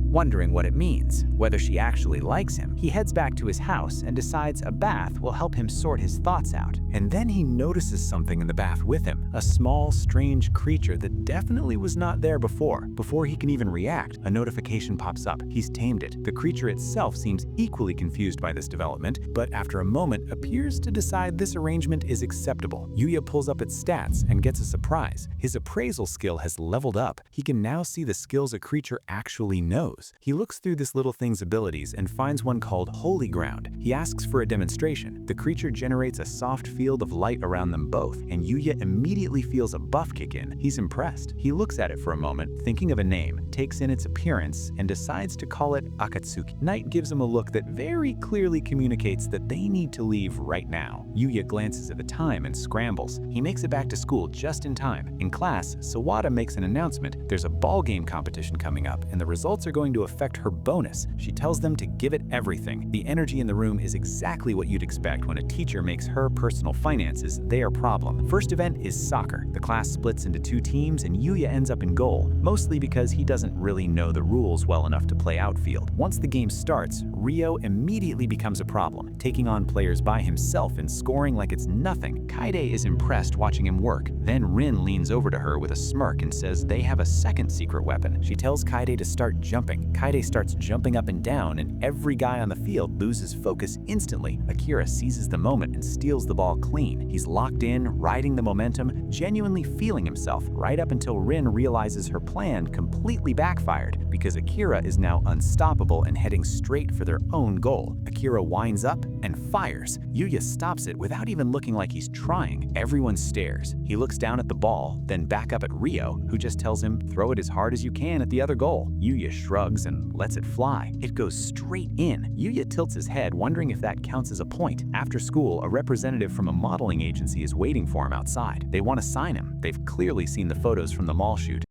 wondering what it means, whether she actually likes him. He heads back to his house and decides a bath will help him sort his thoughts out. And then he notices something in the bath with him, a small, strange creature that definitely was not there before. Before he can even react, a notification pops up. He's tamed it. The creature itself seems equally confused by this development, but after a moment appears to decide this arrangement is acceptable. Yuya pulls up its stats and gets a surprise. His appraisal skill has leveled up. He can now see the skills a creature actually knows. He looks through this little thing's abilities and finds one called Holy Ground. He asks for a demonstration. The creature generates a soft field of light around them both, and Yuya immediately feels a buff kick in. He's impressed. He looks at it for a moment, thinking of a name, takes in its appearance, and decides to call it Akatsuki. Knight gives him a look that very clearly communicates that they need to leave right now. Yuya glances at the time and scrambles. falls. He makes it back to school just in time. In class, Sawada makes an announcement. There's a ball game competition coming up, and the results are going to affect her bonus. She tells them to give it everything. The energy in the room is exactly what you'd expect when a teacher makes her personal finances their problem. First event is soccer. The class splits into 2 teams, and Yuya ends up in goal, mostly because he doesn't really know the rules well enough to play outfield. Once the game starts, Rio immediately becomes a problem, taking on players by himself and scoring like it's nothing. Kaide is impressed watching him work. Then Rin leans over to her with a smirk and says they have a second secret weapon. She tells Kaide to start jumping. Kaide starts jumping up and down, and every guy on the field loses focus instantly. Akira seizes the moment and steals the ball clean. He's locked in, riding the momentum, genuinely feeling himself, right up until Rin realizes her plan completely backfired because Akira is now unstoppable and heading straight for their own goal. Akira winds up and fires. Yuya stops it without even looking like he's trying. Everyone stares. He looks down at the ball, then back up at Rio, who just tells him, throw it as hard as you can at the other goal. Yuya shrugs and lets it fly. It goes straight in. Yuya tilts his head, wondering if that counts as a point. After school, a representative from a modeling agency is waiting for him outside. They want to sign him. They've clearly seen the photos from the mall shoot.